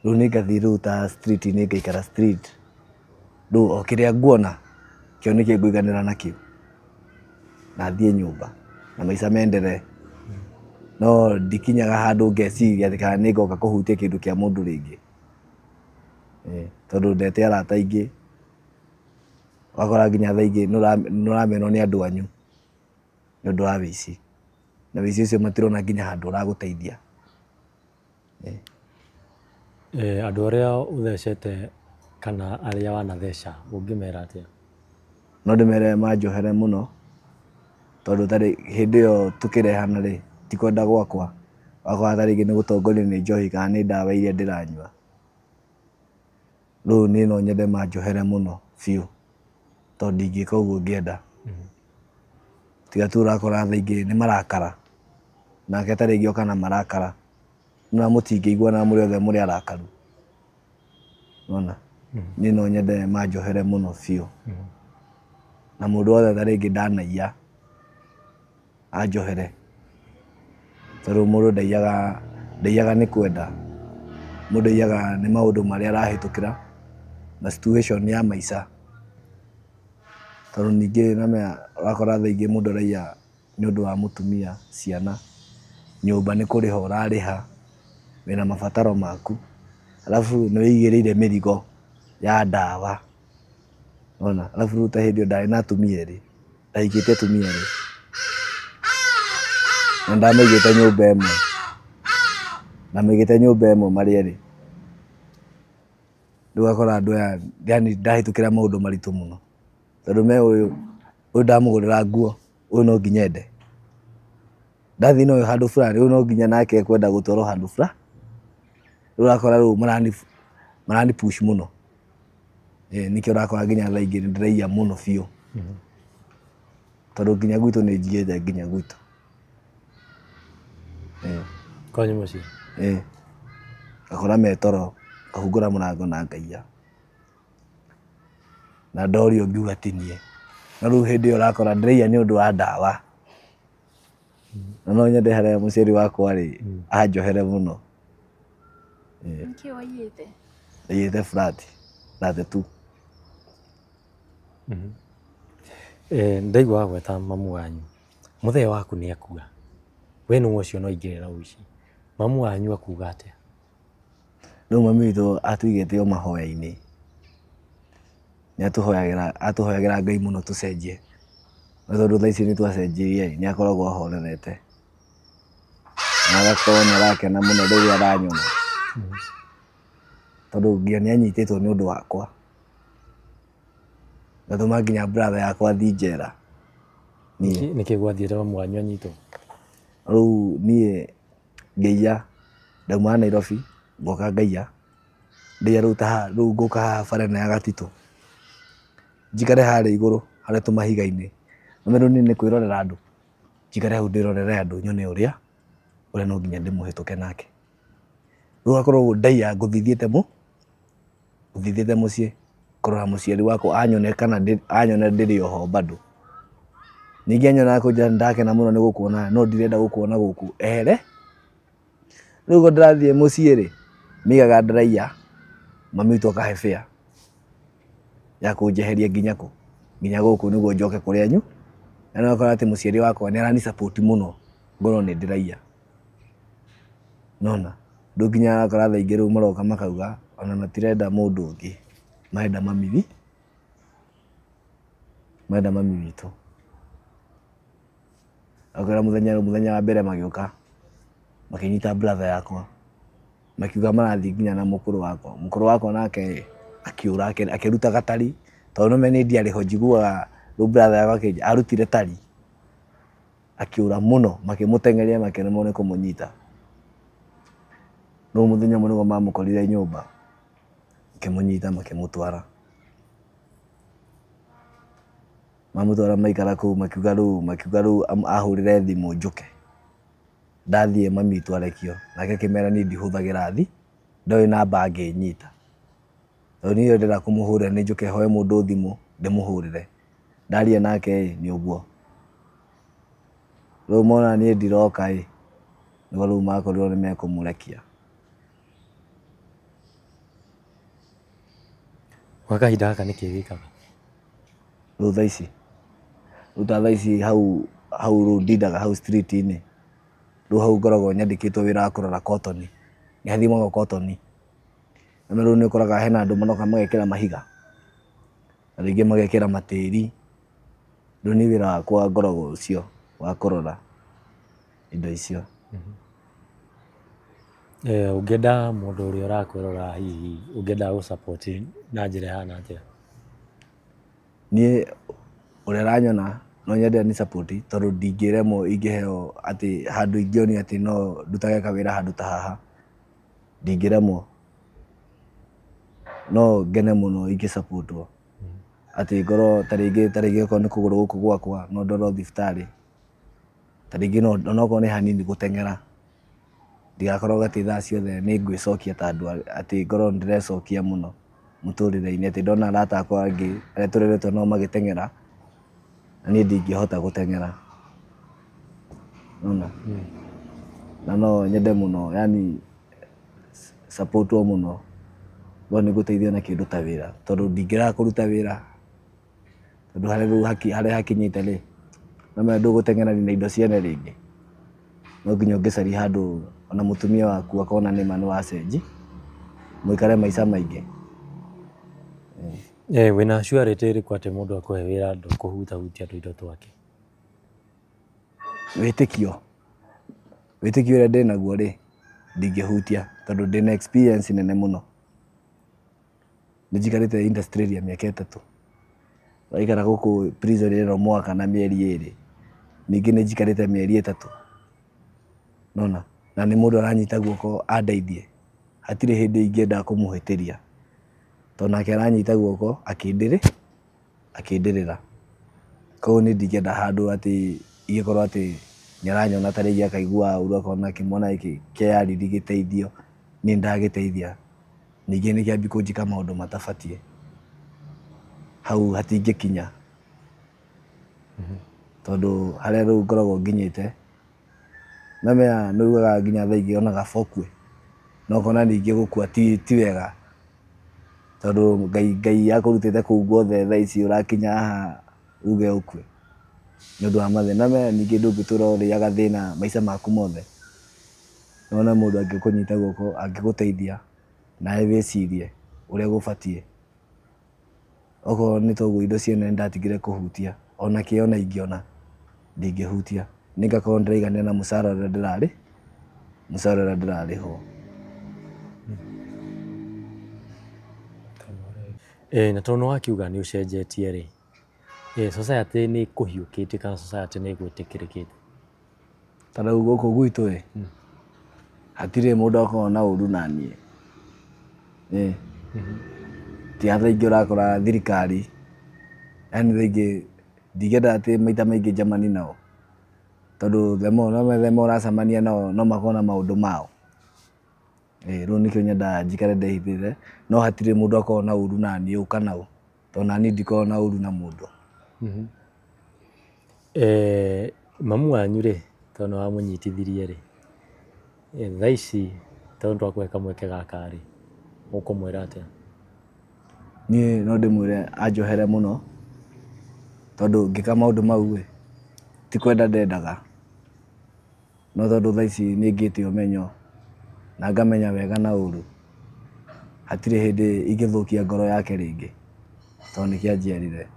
rĩu nĩ ngathiĩ rĩu ta street-inĩ ngaikara street, rĩu o kĩrĩa nguona kĩo nĩkĩo ngũiganĩra nakĩo, na thiĩ nyũmba na maica maendelee. No ndikinyaga handũ ngeciria atĩ kana nĩ ngoka kũhutia kĩndũ kĩa mũndũ rĩngĩ, tondũ ndete arata aingĩ, ũgakora nginya thaa ingĩ nĩ ũramenwo nĩ andũ anyu nĩ ũndũ wa wĩici, na wĩici ũcio matirona nginya handũ ũragũteithia. Andũ arĩa ũthecete kana arĩa wanatheca ũngĩmera atĩa? No ndĩmere manjohere mũno, tondũ tarĩ hĩndĩ ĩyo tũkĩrehana rĩ, ti kwenda gwakwa, wakora ta rĩngĩ nĩ gũtongorio nĩ njohi kana nĩ ndawa iria ndĩranyua. Rĩu niĩ no nyende manjohere mũno biũ, tondũ ndingĩka ũguo ngĩenda. Tiga tu ũrakora thaa ingĩ nĩ marakara, nake ta rĩngĩ oka na marakara, na mũtingĩiguana mũrĩ othe mũrĩ arakaru, nona niĩ no nyende manjohere mũno biũ, na mũndũ wothe ta rĩngĩ ndanaiya anjohere, tondũ mũndũ ndaiyaga nĩ kwenda, mũndũ aiyaga nĩ maũndũ marĩa arahĩtũkĩra na situation ya maica, tondũ ningĩ namenya ũrakora thaa ingĩ mũndũ araiya nĩ ũndũ wa mũtumia, ciana, nyũmba nĩ kũrĩha ũrarĩha, wĩna mabataro maku, alafu nĩ wĩigĩrĩire mĩrigo ya ndawa, nona, alafu rĩu ta hĩndĩ ĩyo ndarĩ na atumia erĩ, ndahikĩtie atumia erĩ, na ndamaigĩte nyũmba ĩmwe marĩ erĩ, rĩu ũgakora andũ aya yani ndahĩtũkĩra maũndũ maritũ mũno, tondũ me ũyũ ndamũgũrĩra nguo, ũyũ no nginya ende, ndathiĩ na ũyũ handũ fulani, ũyũ no nginya nake ekwenda gũtwarwo handũ fulani, rĩu ũrakora rĩu marani push mũno, nĩkĩo ũrakora nginya thaa ingĩ nĩ ndĩraiya mũno biũ, tondũ nginya gwitũ nĩ njigĩte nginya gwitũ. Kwanyu mũciĩ? Ngakora me toro, ngahingũra mũrango na ngaiya, na ndorio ngiuga ti niĩ, na rĩu hĩndĩ ĩyo ũrakora ndĩraiya nĩ ũndũ wa ndawa, na no nyende harĩa mũciari wakwa rĩ anjohere mũno. Nĩkĩ waiyĩte? Ndaiyĩte flat tu. Ndaigua gweta mamu wanyu, mũthee waku nĩ akua, we nĩ ũcio no ingĩrĩra ũici, mamu wanyu akuga atĩa? Rĩu mami witũ atũigĩte o mahoya-inĩ, nĩ atũhoyagĩra Ngai mũno tũcenjie, na tondũ thaa ici nĩ twacenjirie nĩ akoragwo ahorerete, na agakorwo nĩ arakena mũno rĩrĩa aranyona, tondũ nginya nĩ anyitĩtwo nĩ ũndũ wakwa, ngatũma nginya brother yakwa athiĩ njera. Nĩkĩ gwathiĩte mamu wanyu anyitwo? Rĩu niĩ ngĩiya, ndauma Nairobi ngoka ngaiya, rĩu ngũka haha bara ya Gatitũ, njikare harĩa igũrũ harĩa tũmahiga-inĩ, na rĩu niĩ nĩ kwĩrorera andũ, njikare hau ndĩrorere andũ nyone ũrĩa no nginya ndĩmũhĩtũke nake. Rĩu ũgakorwo ndaiya ngũthithiĩte mũciĩ kũrora mũciari wakwa anyone kana anyone ndĩrĩ oho bado, Ningĩ anyona kũnjĩra ndakena mũno nĩ gũkuona no ndirenda gũkuona gũkũ ere. Rĩu ũguo ndĩrathiĩ mũciĩ rĩ maigaga ndaraia mami witũ akahe fare ya kũnjeheria nginya gũkũ nĩguo njoke kũrĩ anyu. Na nĩ ũrakora atĩ mũciari wakwa nĩ arani support mũno ngorwo nĩ ndĩraia. Nona rĩu nginya arakora thaa ingĩ rĩu maroka makauga ona matirenda mũndũ ũngĩ marenda mami witũ. Akorwo mũthenya wa mbere magĩũka makĩnyita brother yakwa makiuga marathiĩ nginya na mũkũrũ wakwa nake akĩũra akĩruta gatari tondũ no meni ndiarĩ ho njiguaga rĩu brother yakwa arutire tari akĩũra mũno makĩmũtengeria makĩremwo nĩ kũmũnyita. Rĩu mũthenya ũmwe nĩguo mamũkorire nyũmba makĩmũnyita makĩmũtwara maikara kũu makiuga rĩu ahũrĩre thimũ njũke. Ndathiĩ mami witũ arekio nake akĩmera niĩ ndihũthagĩra thi ndoĩ namba angĩnyita. Tondũ niĩ ndĩrenda kũmũhũrĩra nĩ njũke hoe mũndũ thimũ ndĩmũhũrĩre. Ndaria nake nĩ ũguo. Rĩu mona niĩ ndiroka nĩguo rĩu makorirwo nĩ mekũmũrekia. Gwa kahinda gaka nĩkĩ wĩkaga? Rĩu thaa ici hau rĩu ndindaga hau street-inĩ. Rĩu hau ngoragwo nyandĩkĩtwo wĩra wa kũrora cotton. Nĩ hathimagwo cotton. Na rĩu nĩ ũkoraga hena andũ manoka magekĩra mahiga. Na rĩngĩ magekĩra matĩri. Rĩu nĩ wĩra wakwa ngoragwo ũcio wa kũrora indo icio. Ũngĩenda mũndũ ũrĩa ũrakwĩrora hihi ũngĩenda gũ support na njĩra ihana atĩa? Niĩ ũrĩa aranyona no nyende ni support tondũ ndingĩremwo ingĩheo atĩ handũ ingĩonio atĩ no ndutage kawĩra handũ ta haha ndingĩremwo. No ngene mũno ingĩ support-wo atĩ ngorwo ta rĩngĩ okorwo nĩ kũgũrũ gũkũ gwakwa no ndwarwo thibitarĩ. Ta rĩngĩ onokorwo nĩ hanini gũteng'era ndigakorwo atĩ thaa ciothe nĩ ngwĩcokia ta andũ atĩ ngorwo ndĩrecokia mũno mũtũrĩre-inĩ atĩ ndona arata akwa angĩ arĩa tũreretwo nao magĩteng'era na niĩ ndingĩhota gũteng'era. Na no nyende mũno yani support-wo mũno no nĩ gũteithio na kĩndũ ta wĩra tondũ ndingĩrega kũruta wĩra tondũ harĩa hakinyĩte rĩ no menya ndũgũteng'erania na indo ciene rĩngĩ. No nginya ũngĩcaria handũ ona mũtumia waku akona nĩma nĩ wacenji mũikare maica maingĩ. Wĩna surety ĩrĩkũ atĩ mũndũ akũhe wĩra ndũkũhutahutia tũindo twake? Wĩtĩkio ũrĩa ndĩnaguo rĩ ndingĩhutia tondũ ndĩna experience nene mũno. Nĩ njikarĩte industry area mĩaka 3. Waikara gũkũ prison ĩno mwaka na mĩeri 2 ningĩ nĩ njikarĩte mĩeri 3. Nona na nĩ mũndũ aranyita guoko andeithie hatirĩ hĩndĩ ingĩenda kũmũhĩtĩria tondũ nake aranyita guoko akĩndĩrĩra. Koguo nĩ ndingĩenda handũ atĩ ingĩkorwo atĩ nĩ aranyona ta rĩngĩ akaigua ũru akona kĩmwana gĩkĩ kĩariri gĩteithio niĩ ndagĩteithia ningĩ nĩ kĩambi kũnjĩka maũndũ matabatiĩ hau hatingĩkinya. Tondũ harĩa rĩu ngoragwo nginyĩte namenya nĩ ugaga nginya thaa ingĩ ona kaba ũkue no ũkona ningĩ gũkua ti wega tondũ Ngai akũrutĩte kũu guothe thaa ici ũrakinya haha uge ũkue nĩ ũndũ wa mathĩna. Namenya ningĩ ndũngĩtũra ũrĩaga thĩna maica maku mothe. Nĩwona mũndũ angĩkũnyita guoko angĩgũteithia nawe wĩcirie ũrĩa gũbatiĩ. Okorwo nĩ toguo indo ciene ndatigire kũhutia ona kĩ ona ingĩona ndingĩhutia nĩ ngakorwo ndĩraigania na mũcara ũrĩa ndĩrarĩhwo. Na tondũ nĩwakiuga nĩ ũcenjetie rĩ society nĩ ĩkũhiũkĩtie kana society nĩ ĩgwĩtĩkĩrĩkĩte? Ta rĩu gũkũ gwitũ hatirĩ mũndũ akoragwo na ũru na niĩ. Ti atha ingĩ ũrakora thirikari yani rĩngĩ ndingĩenda atĩ maita maingĩ njamani nao tondũ thema ũracemania nao no makorwo na maũndũ mao. Rĩu nĩkĩo nyendaga njikare ndehithĩte no hatirĩ mũndũ akoragwo na ũru na niĩ ũka nao tondũ naniĩ ndikoragwo na ũru na mũndũ. Mamu wanyu rĩ tondũ wamũnyitithirie rĩ thaa ici tondũ twakũhe kamweke gaka rĩ ũkũmwĩra atĩa? Niĩ no ndĩmwĩre anjohere mũno tondũ ngĩka maũndũ mau rĩ ti kwenda ndendaga, no tondũ thaa ici nĩngĩte ũmenyo na ngamenya wega na ũru, hatirĩ hĩndĩ ingĩthũkia ngoro yake rĩngĩ tondũ nĩkĩo anjiarire,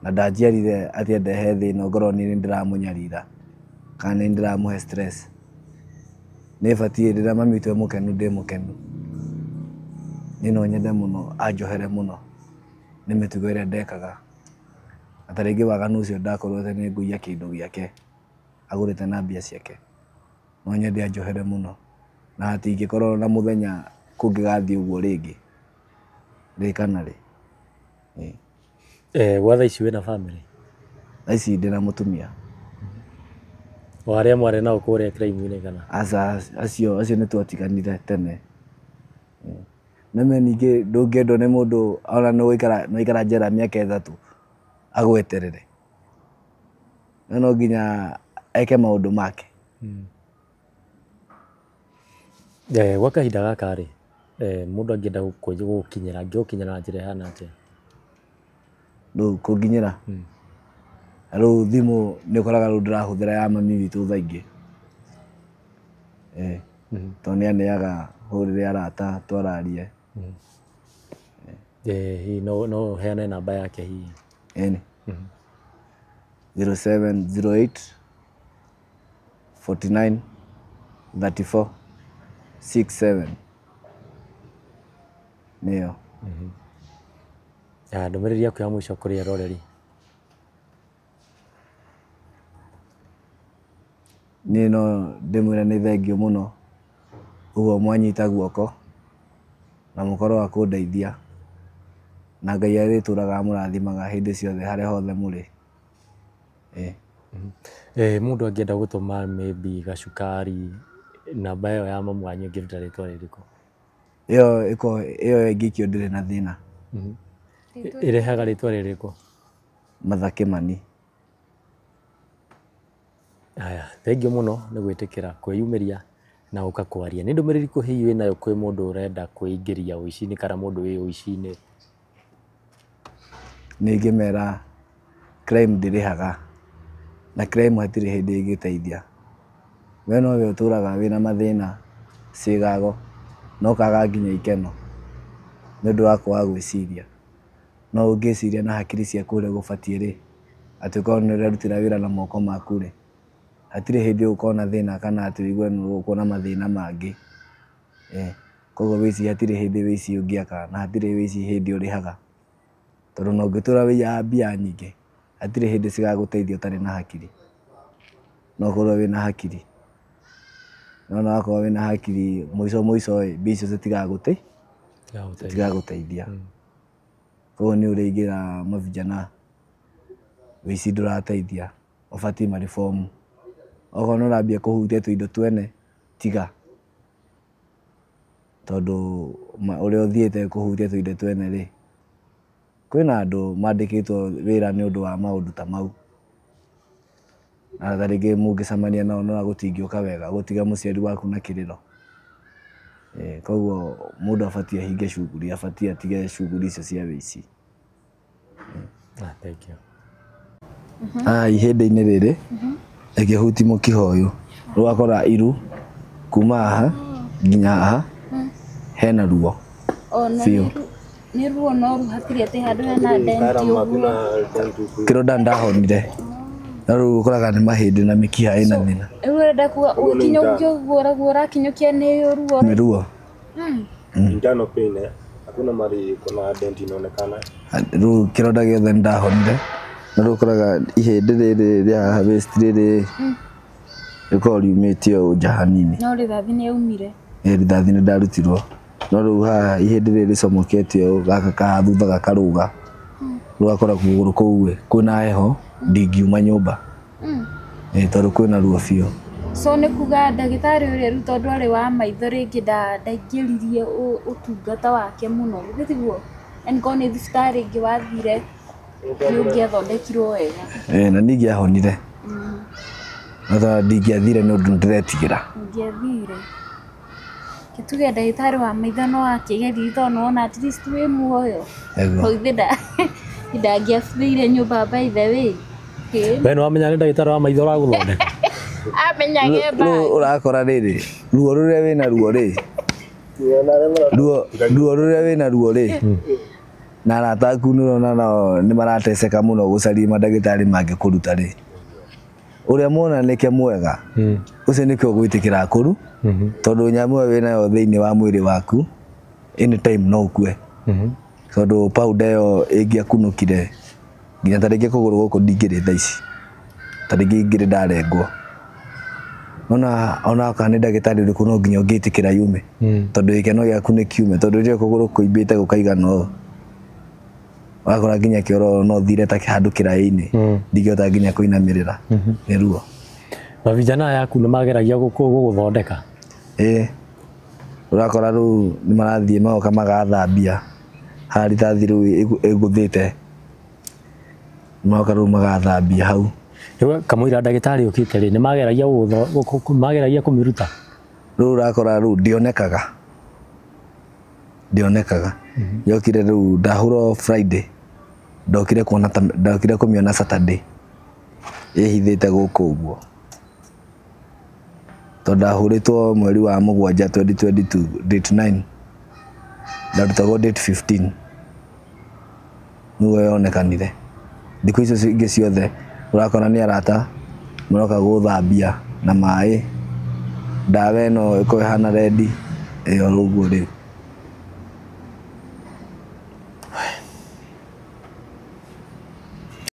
na ndanjiarire atĩ andehe thĩna ngoro-inĩ nĩndĩramũnyarira kana nĩndĩramũhe stress. Nĩ batiĩ rĩrĩa mami witũ e mũkenu ndĩ mũkenu. Niĩ no nyende mũno anjohere mũno nĩ mĩtugo ĩrĩa ndekaga, na ta rĩngĩ waganu ũcio ndakorwo atĩ nĩngũiya kĩndũ gĩake agũrĩte na mbia ciake, no nyende anjohere mũno na hatingĩkorwo na mũthenya kũngĩgathiĩ ũguo rĩngĩ rĩ kana rĩ. Gwa thaa ici wĩna bamĩrĩ? Thaa ici ndĩna mũtumia. O arĩa mwarĩ nao kũrĩa kĩraimu-inĩ kana? Aca acio nĩtwatiganire tene. Nĩme ningĩ ndũngĩendwo nĩ mũndũ ona nĩwaikara njera mĩaka 3 agweterere, no nginya eke maũndũ make. Gwa kahinda gaka rĩ mũndũ angĩenda gũgũkinyĩra angĩgũkinyĩra na njĩra ĩhana atĩa? Kũnginyĩra rĩu thimũ nĩũkoraga rĩu ndĩrahũthĩra ya mami witũ thaa ingĩ, tondũ nĩaneaga hũrĩre arata twararie. Hihi no ũheane namba yake hihi? Ĩni 0708 49 34 67 nĩyo. Ndũmĩrĩri yaku ya mũico kũrĩ aroreri? Niĩ no ndĩmwĩre nĩ thengiũ mũno ũguo mwanyita guoko na mũkorwo wa kũndeithia, na Ngai arĩtũraga amũrathimaga hĩndĩ ciothe harĩa hothe mũrĩ. Mũndũ angĩenda gũtũma maybe gacukari, namba ĩyo ya mamu wanyu ĩngĩruta rĩtwa rĩrĩkũ? ĩyo ĩngĩikio ndĩrĩ na thĩna. Ĩrehaga rĩtwa rĩrĩkũ? Martha Kĩmani. Haya, thengiũ mũno nĩ gwĩtĩkĩra kwĩyumĩria na gũka kwaria. Nĩ ndũmĩrĩri kũ hihi wĩnayo kwĩ mũndũ ũrenda kwĩingĩria ũici-inĩ kana mũndũ wĩ ũici-inĩ? Nĩngĩmera crime ndĩrĩhaga na crime hatirĩ hĩndĩ ĩngĩteithia. We nowe ũtũraga wĩna mathĩna ciĩgago na ũkaga nginya ikeno nĩũndũ wa kwaga gwĩciria, no ũngĩciria na hakiri ciaku ũrĩa gũbatiĩ rĩ, atĩ ũkorwo nĩũrerutĩra wĩra na moko maku rĩ, hatirĩ hĩndĩ ũgũkorwo na thĩna kana atĩ wĩigue nĩũkuona mathĩna mangĩ. Koguo wĩici hatirĩ hĩndĩ wĩici ũngĩaka na hatirĩ wĩici hĩndĩ ũrĩhaga, tondũ no ũngĩtũra wĩiyaga mbia nyingĩ hatirĩ hĩndĩ cigagũteithia ũtarĩ na hakiri. No ũkorwo wĩna hakiri, no wakorwo wĩna hakiri mũico mbia icio citigagũteithia. Koguo niĩ ũrĩa ingĩra mavijana, wĩici ndũrateithia, ũbatiĩ maribomu. Okorwo nĩũrambia kũhutia tũindo twene tiga, tondũ ũrĩa ũthiĩte kũhutia tũindo twene rĩ, kwĩna andũ mandĩkĩtwo wĩra nĩũndũ wa maũndũ ta mau, na ta rĩngĩ mũngĩcemania nao no gũtingĩũka wega gũtiga mũciari waku na kĩrĩro. Koguo mũndũ abatiĩ ahinge shughuli, abatiĩ atige shughuli icio cia wĩici. Thank you. Ihĩndĩ-inĩ rĩrĩ ĩkĩhuti mũkiha ũyũ rwakora iru kuma haha nginya haha hena ruo biũ. Nĩ ruo no hatirĩ atĩ handũ hena denti ũguo? Kĩronda ndahonire, no rĩu ũkoraga nĩ mahĩndĩ na mĩkiha ĩna thĩna. Rĩu ũrenda kuga ũkinyũkia ũguo ũrakinyũkia nĩ ruo? Nĩ ruo. Internal pain, hakuna mali kuna dent inaonekana. Rĩu kĩronda gĩothe ndahonire, na rĩu ũkoraga ihĩndĩ rĩrĩ rĩa haha waist rĩrĩ rĩkoragwo riumĩte nja hanini. No rithathi nĩaumire? Rithathi nĩndarutirwo, no rĩu haha ihĩndĩ rĩrĩ rĩcomokete ũũ, gaka ka thutha gakarũga, rũgakora kũgũrũ kũu kwĩna heho ndingiuma nyũmba tondũ kwĩna ruo biũ. So nĩ kuga ndagĩtarĩ ũrĩa rĩu tondũ arĩ wa maitho rĩngĩ ndaingĩririe ũtungata wake mũno, gĩtiguo? Korwo nĩ thibitarĩ ĩngĩ wathire nĩũngĩathondekirwo wega. Na ningĩ ahonire, na ndingĩathire nĩ ũndũ ndĩretigĩra. Ndingĩathire. Kĩtuge ndagĩtarĩ wa maitho no akĩgeria tondũ wona at least wĩ muoyo. Koithe ndangĩabuthĩire nyũmba by the way. We nĩ wamenya nĩ ndagĩtarĩ wa maitho ũragũthondeka? Amenyage mba. Ũrakora rĩrĩ, ruo rũrĩa wĩna ruo rĩ, ruo rũrĩa wĩna ruo rĩ, na arata aku nĩũrona nao nĩ marateceka mũno gũcaria mandagĩtarĩ mangĩkũruta rĩ, ũrĩa muonanĩke mwega ũcio nĩkĩo ũgwĩtĩkĩra akũru, tondũ nyamũ ĩyo wĩnayo thĩinĩ wa mwĩrĩ waku anytime no ũkue, tondũ powder ĩyo ĩngĩakunũkire nginya ta rĩngĩ kũgũrũ gũkũ ndingĩrĩ thaa ici, ta rĩngĩ ingĩrĩ ndarengwo. Ona kana ndagĩtarĩ ũrĩkũ no nginya ũngĩtĩkĩra yume, tondũ gĩkeno gĩaku nĩ kiume, tondũ rĩrĩa kũgũrũ kũimbĩte gũkaigana ũũ, wakora nginya kĩoro no thire ta handũ kĩraĩ-inĩ, ndingĩhota nginya kũinamĩrĩra nĩ ruo. Mavijana yaku nĩ mageragia gũgũthondeka? Ũrakora rĩu nĩ marathiĩ magoka magathambia harĩa ritathi rĩu ĩgũthĩte, magoka rĩu magathambia hau. Kamũira ndagĩtarĩ ũkĩte rĩ, nĩ mageragia kũmĩruta? Rĩu ũrakora rĩu ndionekaga. Yokire rĩu ndahũrwo Friday, ndokire kũmĩona Saturday ĩhithĩte gũkũ ũguo, tondũ ndahũrĩtwo mweri wa Mũgwanja 2022 date 9, ndarutagwo date 15 nĩguo yonekanire. Thikũ icio ingĩ ciothe ũrakora nĩ arata maroka gũthambia na maĩ, ndawa ĩno ĩkorwo ĩhana rendi ĩyo ũguo rĩu.